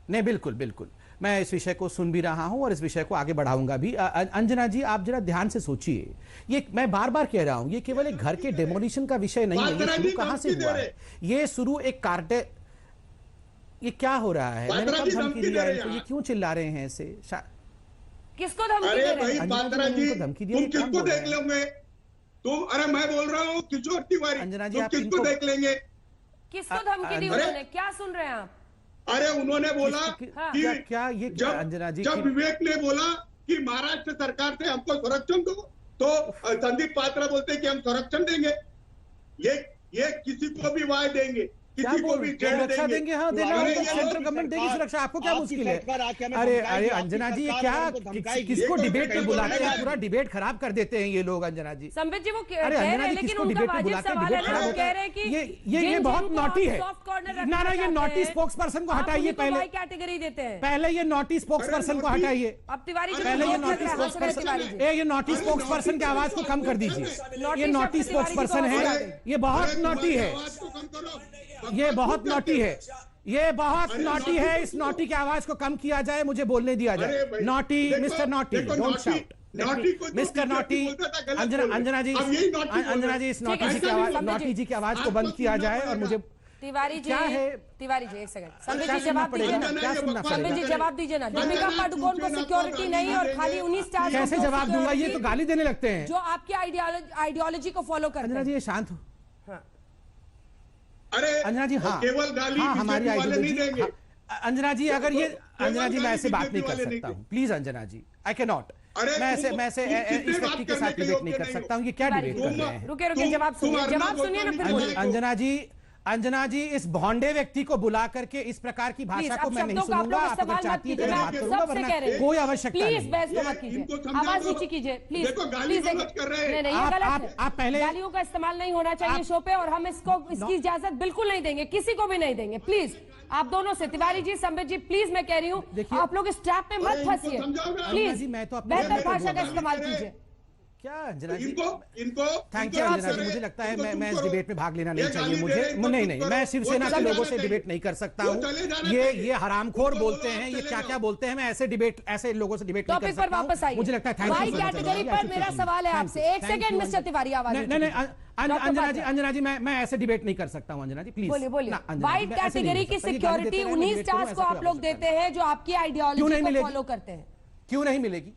नहीं, बिल्कुल बिल्कुल, मैं इस विषय को सुन भी रहा हूं और इस विषय को आगे बढ़ाऊंगा भी। अंजना जी, आप जरा ध्यान से सोचिए, ये मैं बार बार कह रहा हूं, ये केवल एक घर के डेमोलिशन का विषय नहीं है। ये शुरू कहां से हुआ है? ये शुरू एक कार्टे, ये क्या हो रहा है? मैंने कब धमकी दिया है? ये क्यों चिल्ला रहे हैं ऐसे?
किसको धमकी दे रहे हैं?
धमकी दी,
किसको देख लेंगे तुम? अरे मैं बोल रहा हूँ किशोर तिवारी,
अंजना जी, आप
किसको देख लेंगे?
किसको धमकी दी उन्होंने? क्या सुन रहे हैं आप?
अरे उन्होंने बोला कि
क्या ये अंजना जी,
जब विवेक ने बोला कि महाराष्ट्र सरकार से हमको संरक्षण दो, तो संदीप पात्रा बोलते कि हम संरक्षण देंगे, ये किसी को भी वाय देंगे, किसी को भी
सुरक्षा देंगे। हाँ, देना होगा, सेंट्रल गवर्नमेंट देगी सुरक्षा, आपको क्या मुश्किल है? अरे अंजना जी, ये क्या, किसको डिबेट पे बुलाते हैं? पूरा डिबेट खराब कर देते हैं ये लोग। अंजना जी,
संबित जी, वो
अरे अंजना जी, किसको डिबेट पे बुलाते हैं? डिबेट खराब
कह रहे हैं कि
ये बहुत नॉटी है। ना, ये नॉटी स्पोक्स पर्सन को हटाइए पहले,
कैटेगरी देते हैं
पहले ये नॉटी स्पोक्स पर्सन को हटाइए।
अब तिवारी जी,
पहले ये नॉटी स्पोक्स पर्सन, ये नॉटी स्पोक्स पर्सन की आवाज को कम कर दीजिए। ये नॉटी स्पोक्स पर्सन है, ये बहुत नॉटी है, ये बहुत नॉटी है, ये बहुत नॉटी है। इस नॉटी की आवाज को कम किया जाए, मुझे बोलने दिया जाए। Naughty, mister naughty, don't shout, mister naughty. Anjana ji, इस नॉटी जी की आवाज को बंद किया जाए और मुझे
तिवारी जी, क्या है? तिवारी जी, एक सेकंड, संबित जी जवाब दीजिए ना,
क्या सुनना पड़ेगा?
संबित जी जवाब दीजिए ना। दीपिका पादुकोण को सिक्योरिटी नहीं और खाली 19 स्टार,
कैसे जवाब दूंगा? ये तो गाली देने लगते हैं
जो आपकी आइडियोलॉजी को फॉलो करते हैं।
अंजना जी, ये शांत हो।
अरे
अंजना जी, हाँ,
केवल गाली
हमारी आइडियोलॉजी। अंजना जी, अगर ये अंजना जी, मैं ऐसे बात नहीं कर सकता हूँ, please Anjana ji, I can not. मैं ऐसे इस व्यक्ति के साथ डिबेट नहीं कर सकता हूँ। ये क्या डिबेट कर रहे हैं?
रुके, जवाब सुनिए ना, फिर
अंजना जी, अंजना जी, इस भोंडे व्यक्ति को बुला करके इस प्रकार की भाषा को मैं नहीं सुनूंगा। आप अगर चाहती है तो मैं बात करूंगा, वरना कोई आवश्यकता नहीं।
प्लीज बहस को मत कीजिए, आवाज नीचे कीजिए प्लीज। प्लीज नहीं, आप पहले गालियों का इस्तेमाल नहीं होना चाहिए शो पे, और हम इसकी इजाजत बिल्कुल नहीं देंगे, किसी को भी नहीं देंगे। प्लीज आप दोनों से, तिवारी जी, संबित जी, प्लीज मैं कह रही हूँ, आप लोग इस ट्रैप में मत फंसिए प्लीज। बेहतर भाषा का इस्तेमाल कीजिए।
क्या अंजना जी, थैंक यू अंजना जी, मुझे लगता है मैं इस डिबेट में भाग लेना नहीं चाहिए मुझे। नहीं, मैं शिवसेना के लोगों से डिबेट नहीं कर सकता हूँ। ये हरामखोर बोलते हैं, ये क्या बोलते हैं, मैं ऐसे लोगों से डिबेट नहीं कर सकता।
वापस आइए,
मुझे लगता है थैंक यू।
कैटेगरी पर मेरा सवाल है आपसे, एक सेकंड मिस्टर तिवारी, आवाज
नहीं, अंजना जी, मैं ऐसे डिबेट नहीं कर सकता हूँ। अंजना जी प्लीज
बोलिए। व्हाइट कैटेगरी की सिक्योरिटी उन्हीं स्टार्स को आप लोग देते हैं जो आपकी आइडियोलॉजी को फॉलो करते हैं।
क्यों नहीं मिलेगी?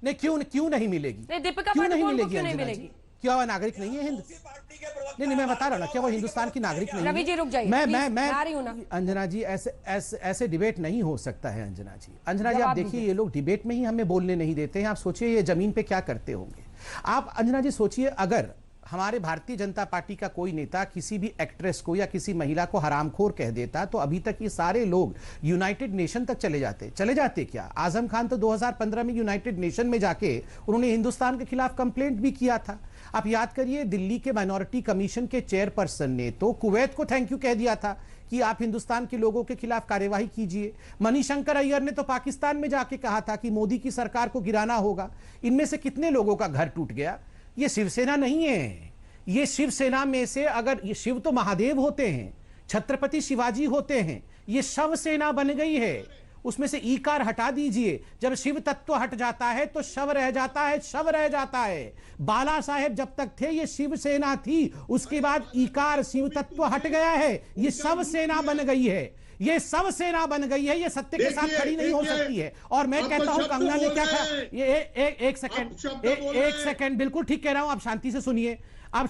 नहीं, क्यों नहीं मिलेगी?
दीपिका
क्यों नहीं मिलेगी?
क्यों नहीं मिलेगी?
क्या वह नागरिक नहीं है हिंद? नहीं, मैं बता रहा ना, क्या वो हिंदुस्तान की नागरिक नहीं है?
रवि जी रुक जाइए,
मैं
आ रही हूं ना।
अंजना जी, ऐसे डिबेट नहीं हो सकता है। अंजना जी आप देखिए, ये लोग डिबेट में ही हमें बोलने नहीं देते हैं। आप सोचिए ये जमीन पे क्या करते होंगे। आप अंजना जी सोचिए, अगर हमारे भारतीय जनता पार्टी का कोई नेता किसी भी एक्ट्रेस को या किसी महिला को हरामखोर कह देता, तो अभी तक ये सारे लोग यूनाइटेड नेशन तक चले जाते क्या? आजम खान तो 2015 में यूनाइटेड नेशन में जाके उन्होंने हिंदुस्तान के खिलाफ कंप्लेंट भी किया था। आप याद करिए, दिल्ली के माइनॉरिटी कमीशन के चेयरपर्सन ने तो कुवैत को थैंक यू कह दिया था कि आप हिंदुस्तान के लोगों के खिलाफ कार्यवाही कीजिए। मणिशंकर अय्यर ने तो पाकिस्तान में जाके कहा था कि मोदी की सरकार को गिराना होगा। इनमें से कितने लोगों का घर टूट गया? ये शिवसेना नहीं है। ये शिवसेना में से, अगर ये शिव तो महादेव होते हैं, छत्रपति शिवाजी होते हैं, ये शव सेना बन गई है। उसमें से ईकार हटा दीजिए, जब शिव तत्व हट जाता है तो शव रह जाता है। बाला साहेब जब तक थे ये शिवसेना थी, उसके बाद ईकार शिव तत्व हट गया है, ये शव सेना बन गई है। ये सब सेना बन गई है, ये सत्य के साथ खड़ी नहीं हो सकती है। और मैं कहता हूं कंगना ने क्या कहा, ये एक सेकंड, बिल्कुल ठीक कह रहा हूं। आप शांति से सुनिए, अब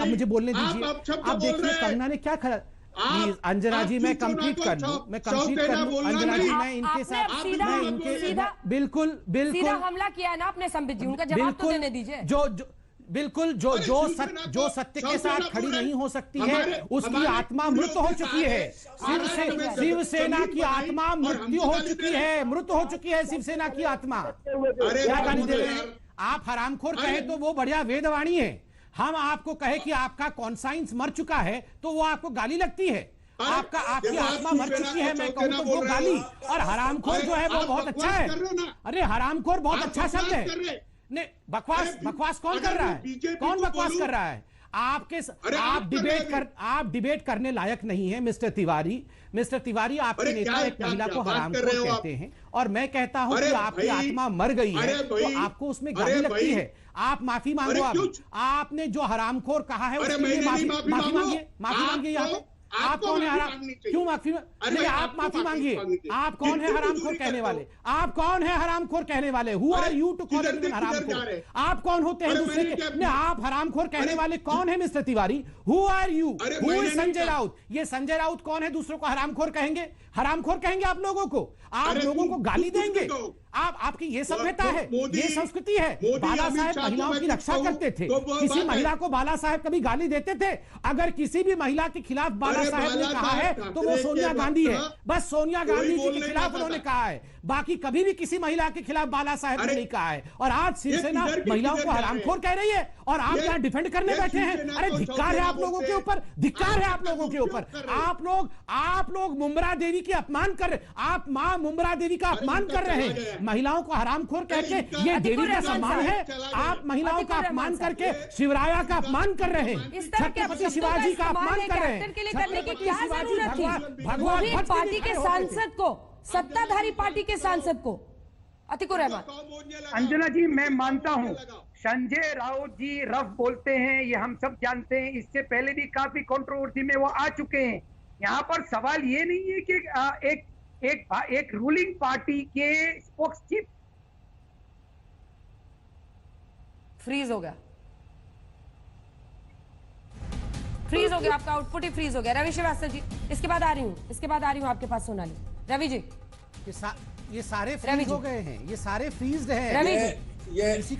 मुझे बोलने दीजिए। अब देखिए कंगना ने क्या कहा। प्लीज अंजना जी, मैं कंप्लीट कर लूं। अंजना जी, मैं इनके साथ बिल्कुल
सीधा हमला किया है ना आपने संबित जी, उनका जवाब तो देने दीजिए।
जो सत्य के साथ खड़ी नहीं हो सकती है, उसकी आत्मा मृत हो चुकी है। शिवसेना की आत्मा मृत्यु हो चुकी है, मृत हो चुकी है शिवसेना की आत्मा। क्या गाली दे रहे हैं आप? हरामखोर कहे तो वो बढ़िया वेदवाणी है। हम आपको कहे कि आपका कॉन्साइंस मर चुका है तो वो आपको गाली लगती है। आपकी आत्मा मर चुकी है, मैं कहूं तो वो गाली। और हरामखोर जो है वो बहुत अच्छा है। अरे हरामखोर बहुत अच्छा शब्द है। नहीं, बकवास कौन कर रहा है? कौन बकवास कर रहा है? आप डिबेट करने लायक नहीं है मिस्टर तिवारी। आपके नेता एक महिला को हरामखोर कहते हैं, और मैं कहता हूं कि आपकी आत्मा मर गई है तो आपको उसमें गाली लगती है। आप माफी मांगो। आपने जो हरामखोर कहा है उसके लिए माफी मांगिए। यहाँ पे आप कौन है हराम? क्यों माफी? आप माफी मांगिए। आप कौन है हरामखोर कहने वाले? आप कौन है हरामखोर कहने वाले? Who are you to call anyone हरामखोर? आप कौन होते हैं दूसरे के? आप हरामखोर कहने वाले कौन है mister Tiwari? Who are you? Who is Sanjay Raut? ये संजय राउत कौन है दूसरों को हरामखोर कहेंगे? हरामखोर कहेंगे आप लोगों को? आप लोगों को गाली देंगे? आपकी ये सभ्यता है, ये संस्कृति है। बाला साहेब महिलाओं की रक्षा करते थे। किसी महिला को बाला साहेब कभी गाली देते थे? अगर किसी भी महिला के खिलाफ बाला साहेब ने कहा है तो वो सोनिया गांधी है। बस सोनिया गांधी जी के खिलाफ उन्होंने कहा है, बाकी कभी भी किसी महिला के खिलाफ बाला साहेब ने नहीं कहा है। और आज शिवसेना महिलाओं को हरामखोर कह रही है और आप यहाँ डिफेंड करने बैठे हैं। अरे धिक्कार है आप लोगों के ऊपर, धिक्कार है आप लोगों के ऊपर। आप लोग मुमरा देवी की अपमान कर रहे, आप मां मुमरा देवी का अपमान कर रहे हैं। महिलाओं को हरामखोर कहके ये देवी का सम्मान है? आप महिलाओं का अपमान करके शिवराया का अपमान कर रहे हैं, छत्रपति शिवाजी का अपमान कर रहे हैं।
भगवान पार्टी के सांसद को, सत्ताधारी पार्टी के सांसद को, अतिकुर रहमान।
अंजना जी, मैं मानता हूं संजय राउत जी रफ बोलते हैं, ये हम सब जानते हैं। इससे पहले भी काफी कंट्रोवर्सी में वो आ चुके हैं। यहाँ पर सवाल ये नहीं है कि एक रूलिंग पार्टी के स्पोक्स चीफ
फ्रीज हो गया, आपका आउटपुट ही फ्रीज हो गया। रवि श्रीवास्तव जी, इसके बाद आ रही हूँ आपके पास सोनाली। रवि जी,
ये सारे फ्रीज हो गए हैं, ये सारे फ्रीज हैं।
रवि जी,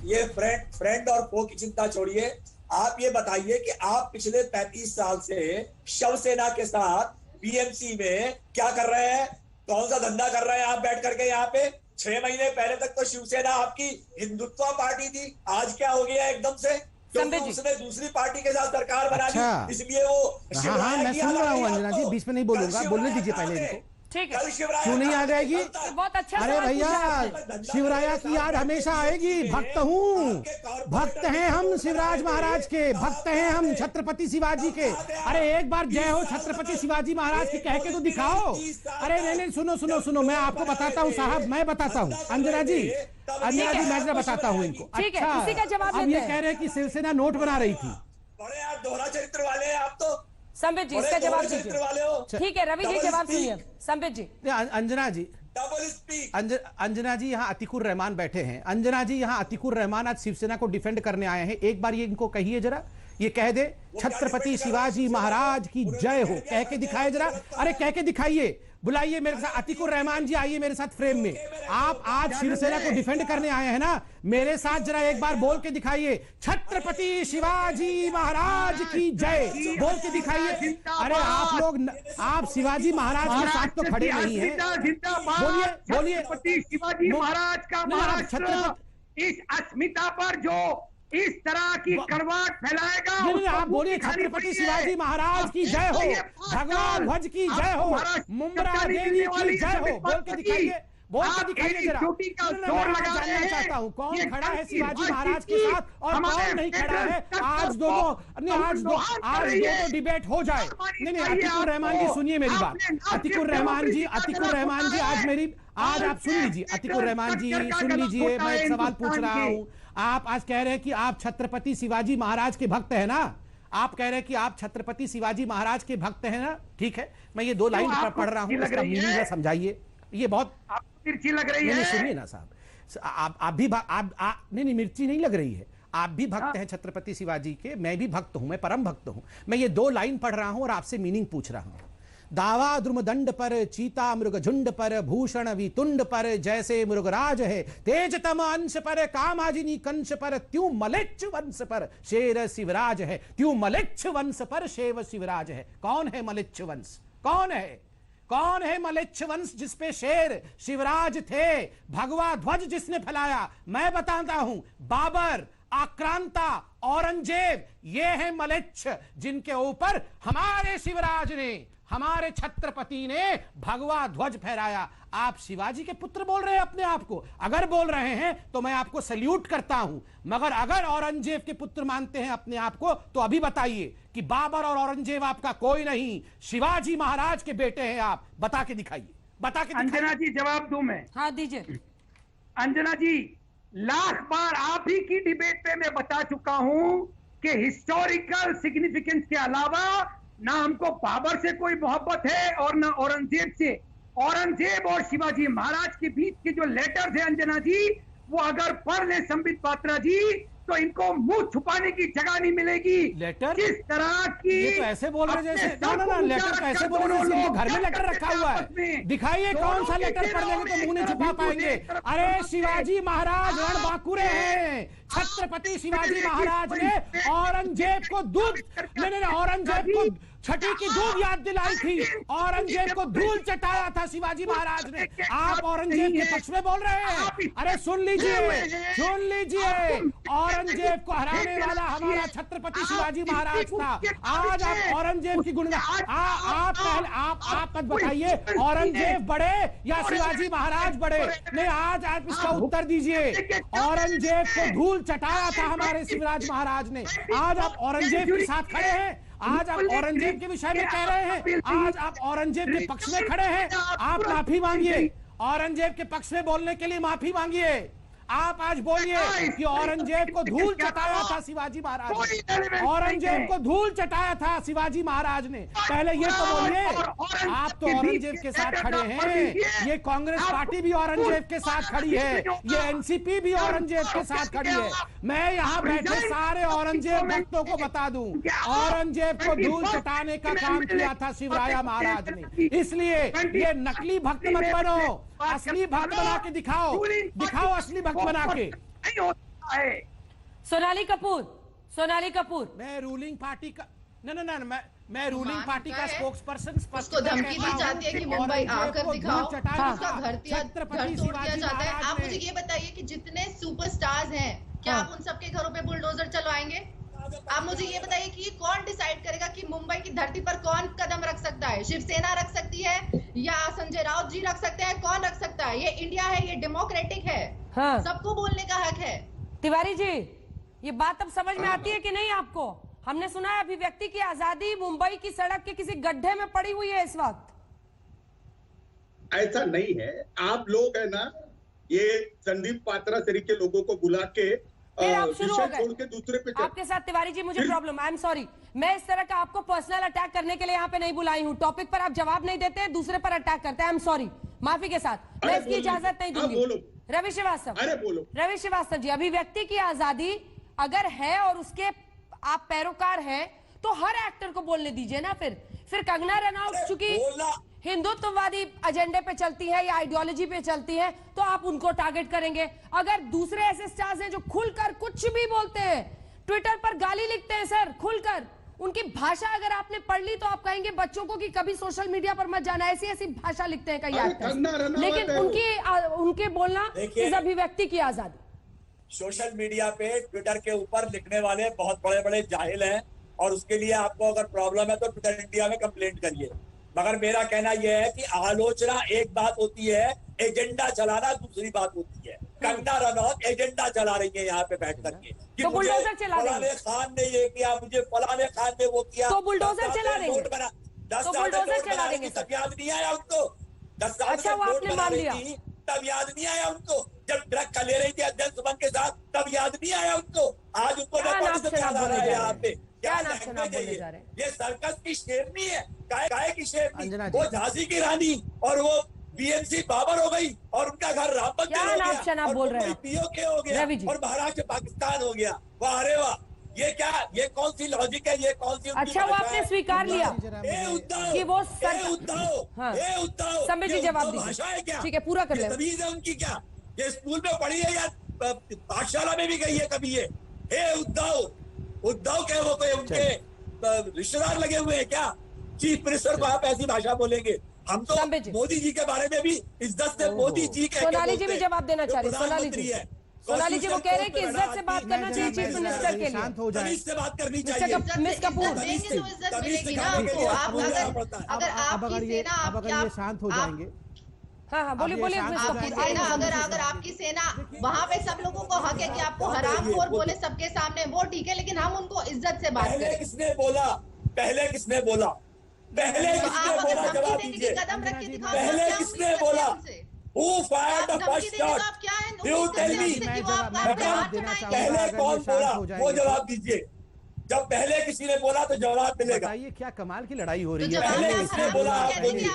ये फ्रेंड और फो की चिंता छोड़िए। आप ये बताइए कि आप पिछले 35 साल से शिवसेना के साथ बीएमसी में क्या कर रहे हैं, कौन सा धंधा कर रहे हैं आप बैठ करके यहाँ पे? 6 महीने पहले तक तो शिवसेना आपकी हिंदुत्व पार्टी थी, आज क्या हो गया एकदम से? क्योंकि उसने दूसरी पार्टी के साथ सरकार बना दी, इसलिए वो
मैं सुन रहा हूँ अंजना जी, बीच में नहीं बोलूंगा, बोलने दीजिए पहले इनको।
ठीक है,
क्यों नहीं आ जाएगी?
बहुत अच्छा।
अरे भैया, शिवराया की याद हमेशा आएगी। भक्त हूँ, भक्त हैं हम शिवराज महाराज के, भक्त हैं हम छत्रपति शिवाजी के। अरे एक बार जय हो छत्रपति शिवाजी महाराज की कह के तो दिखाओ। अरे नहीं, सुनो, मैं आपको बताता हूँ साहब, मैं बताता हूँ अंजना जी, मैं जरा बताता हूँ इनको। अच्छा, अब ये कह रहे हैं कि शिवसेना नोट बना रही थी।
बड़े आप दोहरा चरित्र वाले हैं आप तो।
संबित जी इसका जवाब दीजिए। ठीक है रवि जी, जवाब सुनिए संबित जी।
अंजना जी, अंजना जी यहाँ अतिकुर रहमान बैठे हैं। अंजना जी यहाँ अतिकुर रहमान आज शिवसेना को डिफेंड करने आए हैं। एक बार ये इनको कहिए जरा, ये कह दे छत्रपति शिवाजी महाराज की जय हो, कह के दिखाए जरा। अरे कह के दिखाइए, बुलाइए मेरे साथ अतिकुर रहमान जी, आइए मेरे साथ फ्रेम में। आप आज शिवसेना को डिफेंड करने आए हैं ना, मेरे साथ जरा एक बार बोल के दिखाइए, छत्रपति शिवाजी महाराज की जय, बोल के दिखाइए। अरे आप लोग, आप शिवाजी महाराज के साथ तो खड़े नहीं हैं। बोलिए
छत्रपति शिवाजी महाराज का महाराष्ट्र इस अस्मिता पर जो इस तरह की कड़वाहट फैलाएगा।
आप बोलिए छत्रपति शिवाजी महाराज की जय हो, भगवान ध्वज की जय हो, मुंब्रा देवी की जय हो, बोल के दिखाइए, बोल के दिखाइए जरा। जानना चाहता हूँ कौन खड़ा है शिवाजी महाराज के साथ और कौन नहीं खड़ा है। आज दोनों डिबेट हो जाए। नहीं, अतिकुर रहमान जी सुनिए मेरी बात। अतिकुर रहमान जी आज आप सुन लीजिए। अतिकुर रहमान जी सुन लीजिए, मैं एक सवाल पूछ रहा हूँ। आप आज कह रहे हैं कि आप छत्रपति शिवाजी महाराज के भक्त हैं ना, आप कह रहे हैं कि आप छत्रपति शिवाजी महाराज के भक्त हैं ना। ठीक है, मैं ये 2 लाइन पढ़ रहा हूँ, इसका मीनिंग समझाइए। ये बहुत
मिर्ची लग रही है।
सुनिए ना साहब, आप भी नहीं मिर्ची नहीं लग रही है। आप भी भक्त हैं छत्रपति शिवाजी के, मैं भी भक्त हूं, मैं परम भक्त हूं। मैं ये 2 लाइन पढ़ रहा हूं और आपसे मीनिंग पूछ रहा हूं। दावा द्रुमदंड पर, चीता मृग झुंड पर, भूषण वितुंड पर, जैसे मृगराज है, तेजतम अंश पर, कामाजिनी कंश पर, त्यों मलेच्छ वंश पर शेर शिवराज है, त्यों मलेच्छ वंश पर शेर शिवराज है। कौन है मलेच्छ वंश? कौन है मलेच्छ वंश जिसपे शेर शिवराज थे? भगवा ध्वज जिसने फैलाया, मैं बताता हूं, बाबर, आक्रांता, औरंगजेब, ये है मलेच्छ जिनके ऊपर हमारे शिवराज ने, हमारे छत्रपति ने भगवा ध्वज फहराया। आप शिवाजी के पुत्र बोल रहे हैं अपने आप को? अगर बोल रहे हैं तो मैं आपको सल्यूट करता हूं, मगर अगर औरंगजेब के पुत्र मानते हैं अपने आप को तो अभी बताइए कि बाबर और औरंगजेब आपका कोई नहीं, शिवाजी महाराज के बेटे हैं आप। बता के दिखाइए, बता के दिखाइए।
अंजना जी जवाब दूं मैं?
हाँ दीजिए।
अंजना जी, लाख बार आप ही की डिबेट पे मैं बता चुका हूं कि हिस्टोरिकल सिग्निफिकेंस के अलावा ना हमको बाबर से कोई मोहब्बत है और ना औरंगजेब से। औरंगजेब और शिवाजी महाराज के बीच के जो लेटर्स है अंजना जी, वो अगर पढ़ ले संबित पात्रा जी तो इनको मुंह छुपाने की जगह नहीं मिलेगी।
लेटर
किस तरह की,
ये तो ऐसे बोल रहे जैसे ना लेटर कैसे बोल रहे जैसे घर में लेटर रखा हुआ है। दिखाइए कौन सा लेटर पढ़ लेंगे तो मुंह नहीं छुपा पाएंगे। अरे शिवाजी महाराज रणबांकुरे हैं। छत्रपति शिवाजी महाराज ने औरंगजेब को दूध, औरंगजेब को छठी की दूध याद दिलाई थी, औरंगजेब को धूल चटाया था शिवाजी महाराज ने। आप औरंगजेब के पक्ष में बोल रहे हैं? अरे सुन लीजिए, औरंगजेब को हराने वाला हमारा छत्रपति शिवाजी महाराज था। आज आप औरंगजेब की गुणगान, आप मत बताइए औरंगजेब बड़े या शिवाजी महाराज बड़े। नहीं, आज आप इसका उत्तर दीजिए। औरंगजेब को धूल चटाया था हमारे शिवराज महाराज ने। आज आप औरंगजेब के साथ खड़े हैं, आज आप औरंगजेब के विषय में कह रहे हैं, आज आप औरंगजेब के पक्ष में खड़े हैं। आप माफी मांगिए, औरंगजेब के पक्ष में बोलने के लिए माफी मांगिए। आप आज बोलिए कि औरंगजेब को धूल चटाया था शिवाजी महाराज ने, औरंगजेब को धूल चटाया था शिवाजी महाराज ने। पहले ये तो बोलिए। आप तो औरंगजेब के साथ खड़े हैं, ये कांग्रेस पार्टी भी औरंगजेब के साथ खड़ी है, ये एनसीपी भी औरंगजेब के साथ खड़ी है। मैं यहाँ बैठे सारे औरंगजेब भक्तों को बता दूं, औरंगजेब को धूल चटाने का काम किया था शिवराया महाराज ने। इसलिए ये नकली भक्त मत बनो, असली भक्त बना के दिखाओ, असली भक्त बना के।
सोनाली कपूर,
सोनाली कपूर,
मैं रूलिंग पार्टी का मैं रूलिंग पार्टी का स्पोक्स पर्सन
उसको धमकी दी जाती है कि मुंबई आकर दिखाओ, उसका घर तोड़ दिया जाता है। आप मुझे ये बताइए कि जितने सुपरस्टार्स हैं, क्या आप उन सबके घरों पे बुलडोजर चलवाएंगे? आप मुझे ये बताइए कि कौन डिसाइड करेगा कि मुंबई की धरती पर कौन कदम रख सकता है? शिवसेना रख सकती है या संजय राउत जी रख सकते हैं? कौन रख सकता है? ये इंडिया है, ये डेमोक्रेटिक है, सबको बोलने का हक है।
तिवारी जी, ये बात अब समझ में आती है कि नहीं आपको? हमने सुना है अभिव्यक्ति की आजादी मुंबई की सड़क के किसी गड्ढे में पड़ी हुई है इस वक्त।
ऐसा नहीं है। आप लोग है ना, ये संदीप पात्रा तरीके के लोगों को बुला के
आप शुरू हो गए
के दूसरे पे
आपके साथ। तिवारी जी, मुझे प्रॉब्लम, आई एम सॉरी, मैं इस तरह का आपको पर्सनल अटैक करने के लिए यहाँ पे नहीं बुलाई हूँ। टॉपिक पर आप जवाब नहीं देते, दूसरे पर अटैक करते हैं। आई एम सॉरी, माफी के साथ मैं इसकी इजाजत नहीं दूंगी। रवि श्रीवास्तव, रवि श्रीवास्तव जी, अभिव्यक्ति की आजादी अगर है और उसके आप पैरोकार हैं तो हर एक्टर को बोलने दीजिए ना। फिर कंगना रनौत चूंकि हिंदुत्ववादी एजेंडे पे चलती है या आइडियोलॉजी पे चलती है तो आप उनको टारगेट करेंगे। अगर दूसरे ऐसे स्टार्स हैं जो खुलकर कुछ भी बोलते हैं, ट्विटर पर गाली लिखते हैं सर खुलकर, उनकी भाषा अगर आपने पढ़ ली तो आप कहेंगे बच्चों को कि कभी सोशल मीडिया पर मत जाना, ऐसी ऐसी भाषा लिखते हैं कई एक्टर्स, लेकिन उनके बोलना इस अभिव्यक्ति की आजादी।
सोशल मीडिया पे ट्विटर के ऊपर लिखने वाले बहुत बड़े बड़े जाहिल हैं, और उसके लिए आपको अगर प्रॉब्लम है तो ट्विटर इंडिया में कंप्लेंट करिए। मगर मेरा कहना यह है कि आलोचना एक बात होती है, एजेंडा चलाना दूसरी बात होती है। कंगना रनौत एजेंडा चला रही है यहाँ पे बैठ करके कि
तो
मुझे फलाने खान ने ये किया, मुझे फलाने खान ने वो किया,
तो बुलडोजर चला देंगे,
10 साल चला देंगे, तब याद नहीं आया उनको? 10 साल तब याद नहीं आया उनको? जब ड्रग का ले रही थी अध्यक्ष सुमन के साथ, तब याद नहीं आया उनको? आज उनको याद आ रहा है यहाँ पे। क्या ये सर्कस की शेरनी है, गाय की शेरनी। वो झांसी की रानी और वो बीएमसी बाबर हो गई और उनका घर राम मंदिर हो गया और पीओके हो गया और महाराष्ट्र पाकिस्तान हो गया। वाह अरे वाह, ये क्या, ये कौन सी लॉजिक है, ये कौन सी?
अच्छा, वो आपने स्वीकार लिया कि वो संबित जी जवाब दीजिए।
भाषा है क्या?
ठीक है, पूरा कर ले।
तमीज है उनकी क्या? ये स्कूल में पढ़ी है या पाठशाला में भी गई है कभी? ये हे उद्धव के वो कोई उनके रिश्तेदार लगे हुए हैं क्या? चीफ मिनिस्टर को आप ऐसी भाषा बोलेंगे? हम तो मोदी जी के बारे में भी इज्जत से मोदी जी के।
सोनाली जी भी जवाब देना चाह रही है। सोनाली जी वो कह रहे हैं कि इज्जत से बात करना चाहिए चीफ मिनिस्टर के लिए।
शांत हो जाए, से बात करनी चाहिए।
मिस कपूर,
अब अगर ये शांत हो जाएंगे।
हाँ, बोलिए।
अगर आपकी सेना वहाँ पे सब लोगों को हक है कि आपको हरामखोर बोले सबके सामने, वो ठीक है, लेकिन हम उनको इज्जत से बात करें।
किसने बोला? पहले किसने बोला? जवाब दीजिए। पहले किसने बोला? Who fired the first shot? You tell me. पहले कौन बोला वो जवाब दीजिए। जब पहले किसी ने बोला तो जवाब मिलेगा।
ये क्या कमाल की लड़ाई हो रही है?
पहले किसने बोला? आप बोलिए।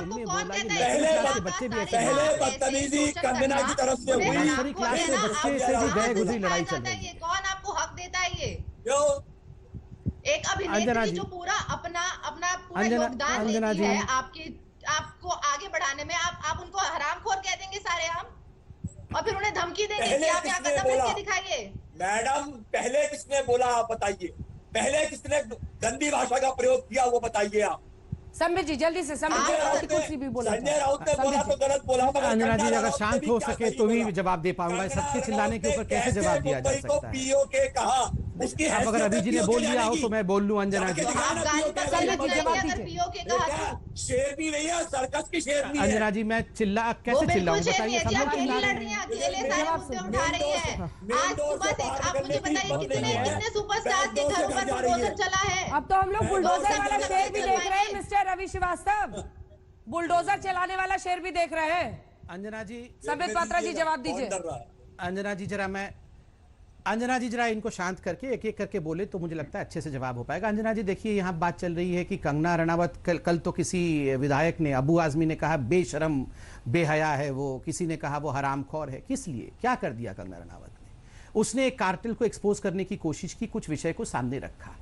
पहले बदतमीजी कंगना की तरफ से हुई।
क्लास से बच्चे से भी गए गुजरी लड़ाई चल रही है।
कौन आपको हक देता है? ये एक अभिनेत्री जो पूरा अपना पूरा योगदान देती है आपको आगे बढ़ाने में, आप उनको हरामखोर कह देंगे सारे हम, और फिर उन्हें धमकी देंगे कि आप यहाँ कदम रख के दिखाइए।
मैडम, पहले किसने बोला आप बताइए? पहले किसने गंदी भाषा का प्रयोग किया वो बताइए आप।
संबित जी जल्दी से, संजय
राउत ने बोला तो गलत बोला।
अंजना जी अगर शांत हो सके तो भी जवाब दे पाऊंगा। सबके चिल्लाने के ऊपर कैसे जवाब दिया जा सकता है?
पीओके कहा, उसकी
अब अगर अभी जी ने बोल दिया हो तो मैं बोल लूं। अंजना जी
शेर भी नहीं है, सर्कस की शेर नहीं है।
अंजना जी मैं कैसे चिल्लाऊं बताइए? सब लोग चिल्ला रहे हैं।
अब तो हम लोग बुलडोजर वाला शेर भी देख रहे हैं मिस्टर रवि श्रीवास्तव, बुलडोजर चलाने वाला शेर भी देख रहे हैं।
अंजना जी,
संबित पात्रा जी जवाब दीजिए।
अंजना जी जरा इनको शांत करके एक एक करके बोले तो मुझे लगता है अच्छे से जवाब हो पाएगा। अंजना जी देखिए, यहाँ बात चल रही है कि कंगना रनावत कल तो किसी विधायक ने, अबू आजमी ने कहा बेशरम बेहया है वो, किसी ने कहा वो हरामखोर है। किस लिए, क्या कर दिया कंगना रनावत ने? उसने एक कार्टेल को एक्सपोज करने की कोशिश की, कुछ विषय को सामने रखा।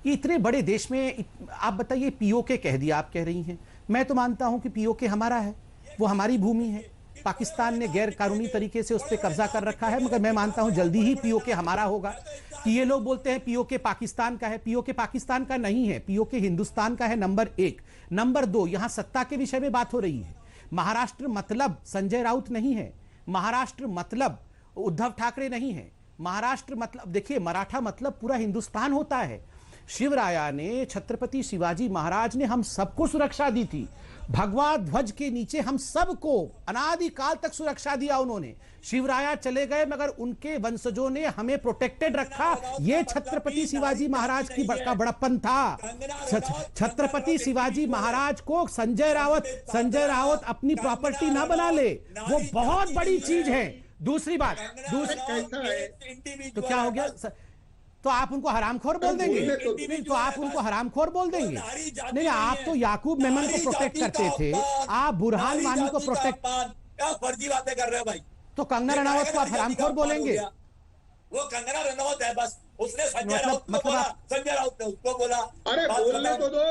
इतने बड़े देश में आप बताइए, पीओके कह दिया, आप कह रही हैं। मैं तो मानता हूं कि पीओके हमारा है, वो हमारी भूमि है, पाकिस्तान ने गैर कानूनी तरीके से उस पर कब्जा कर रखा है, मगर मैं मानता हूं जल्दी ही पीओके हमारा होगा। कि ये लोग बोलते हैं पीओके पाकिस्तान का है, पीओके पाकिस्तान का नहीं है, पीओके हिंदुस्तान का है, नंबर 1। नंबर 2, यहां सत्ता के विषय में बात हो रही है। महाराष्ट्र मतलब संजय राउत नहीं है, महाराष्ट्र मतलब उद्धव ठाकरे नहीं है, महाराष्ट्र मतलब, देखिए मराठा मतलब पूरा हिंदुस्तान होता है। शिवराया ने, छत्रपति शिवाजी महाराज ने हम सबको सुरक्षा दी थी, भगवा ध्वज के नीचे हम सबको अनादिकाल तक सुरक्षा दिया उन्होंने। शिवराया चले गए मगर उनके वंशजों ने हमें प्रोटेक्टेड रखा। ये छत्रपति शिवाजी महाराज की का बड़प्पन था। छत्रपति शिवाजी महाराज को संजय रावत अपनी प्रॉपर्टी ना बना ले, वो बहुत बड़ी चीज है। दूसरी बात, तो क्या हो गया? तो आप उनको हरामखोर बोल देंगे? नहीं, तो आप उनको हरामखोर बोल देंगे? नहीं, आप तो याकूब मेमन को प्रोटेक्ट करते थे, आप बुरहान वानी को प्रोटेक्ट,
क्या फर्जी बातें कर रहे हो भाई?
तो कंगना रनावत को आप हरामखोर बोलेंगे?
वो कंगना रनावत है, बस उसने संजय राउत को बोला, संजय राउत ने उसको बोला।
अरे बोलने तो दो।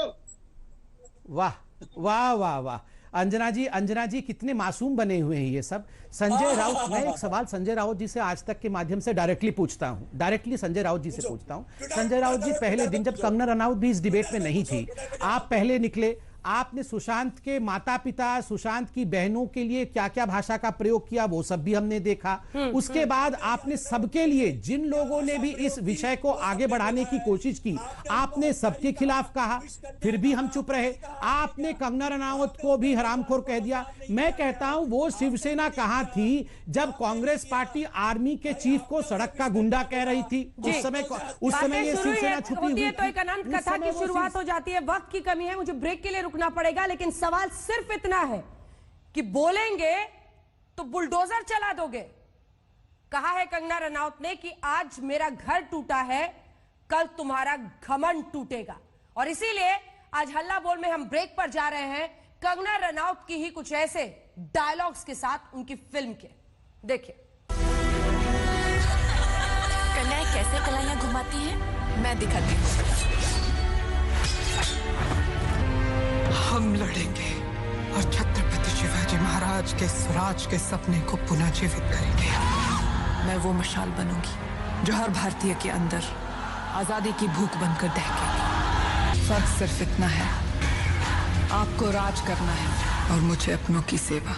वाह वाह वाह वाह, अंजना जी कितने मासूम बने हुए हैं ये सब। संजय राउत, मैं एक सवाल संजय राउत जी से आज तक के माध्यम से डायरेक्टली पूछता हूं, डायरेक्टली संजय राउत जी से पूछता हूं। संजय राउत जी, पहले दिन जब कंगना रनावत भी इस डिबेट में नहीं थी, आप पहले निकले, आपने सुशांत के माता पिता, सुशांत की बहनों के लिए क्या क्या भाषा का प्रयोग किया वो सब भी हमने देखा। उसके बाद आपने सबके लिए, जिन लोगों ने भी इस विषय को आगे बढ़ाने की कोशिश की, आपने सबके खिलाफ कहा, फिर भी हम चुप रहे। आपने कंगना रनावत को भी हरामखोर कह दिया। मैं कहता हूं वो शिवसेना कहां थी जब कांग्रेस पार्टी आर्मी के चीफ को सड़क का गुंडा कह रही थी? उस समय ये शिवसेना छुपी हुई थी।
तो एक अनंत कथा की शुरुआत हो जाती है। वक्त की कमी है, मुझे ब्रेक के लिए रुकना पड़ेगा, लेकिन सवाल सिर्फ इतना है कि बोलेंगे तो बुलडोजर चला दोगे। कहा है कंगना रनावत ने कि आज मेरा घर टूटा है, कल तुम्हारा घमंड टूटेगा। और इसीलिए आज हल्ला बोल में हम ब्रेक पर जा रहे हैं कंगना रनावत की ही कुछ ऐसे डायलॉग्स के साथ, उनकी फिल्म के। देखिए
कन्याएं कैसे कलाइयां घुमाती हैं, मैं दिखाती हूँ।
हम लड़ेंगे और छत्रपति शिवाजी महाराज के स्वराज के सपने को पुनः जीवित करेंगे। मैं वो मशाल बनूंगी जो हर भारतीय के अंदर आजादी की भूख बनकर दहकेगी। फर्क सिर्फ इतना है, आपको राज करना है और मुझे अपनों की सेवा।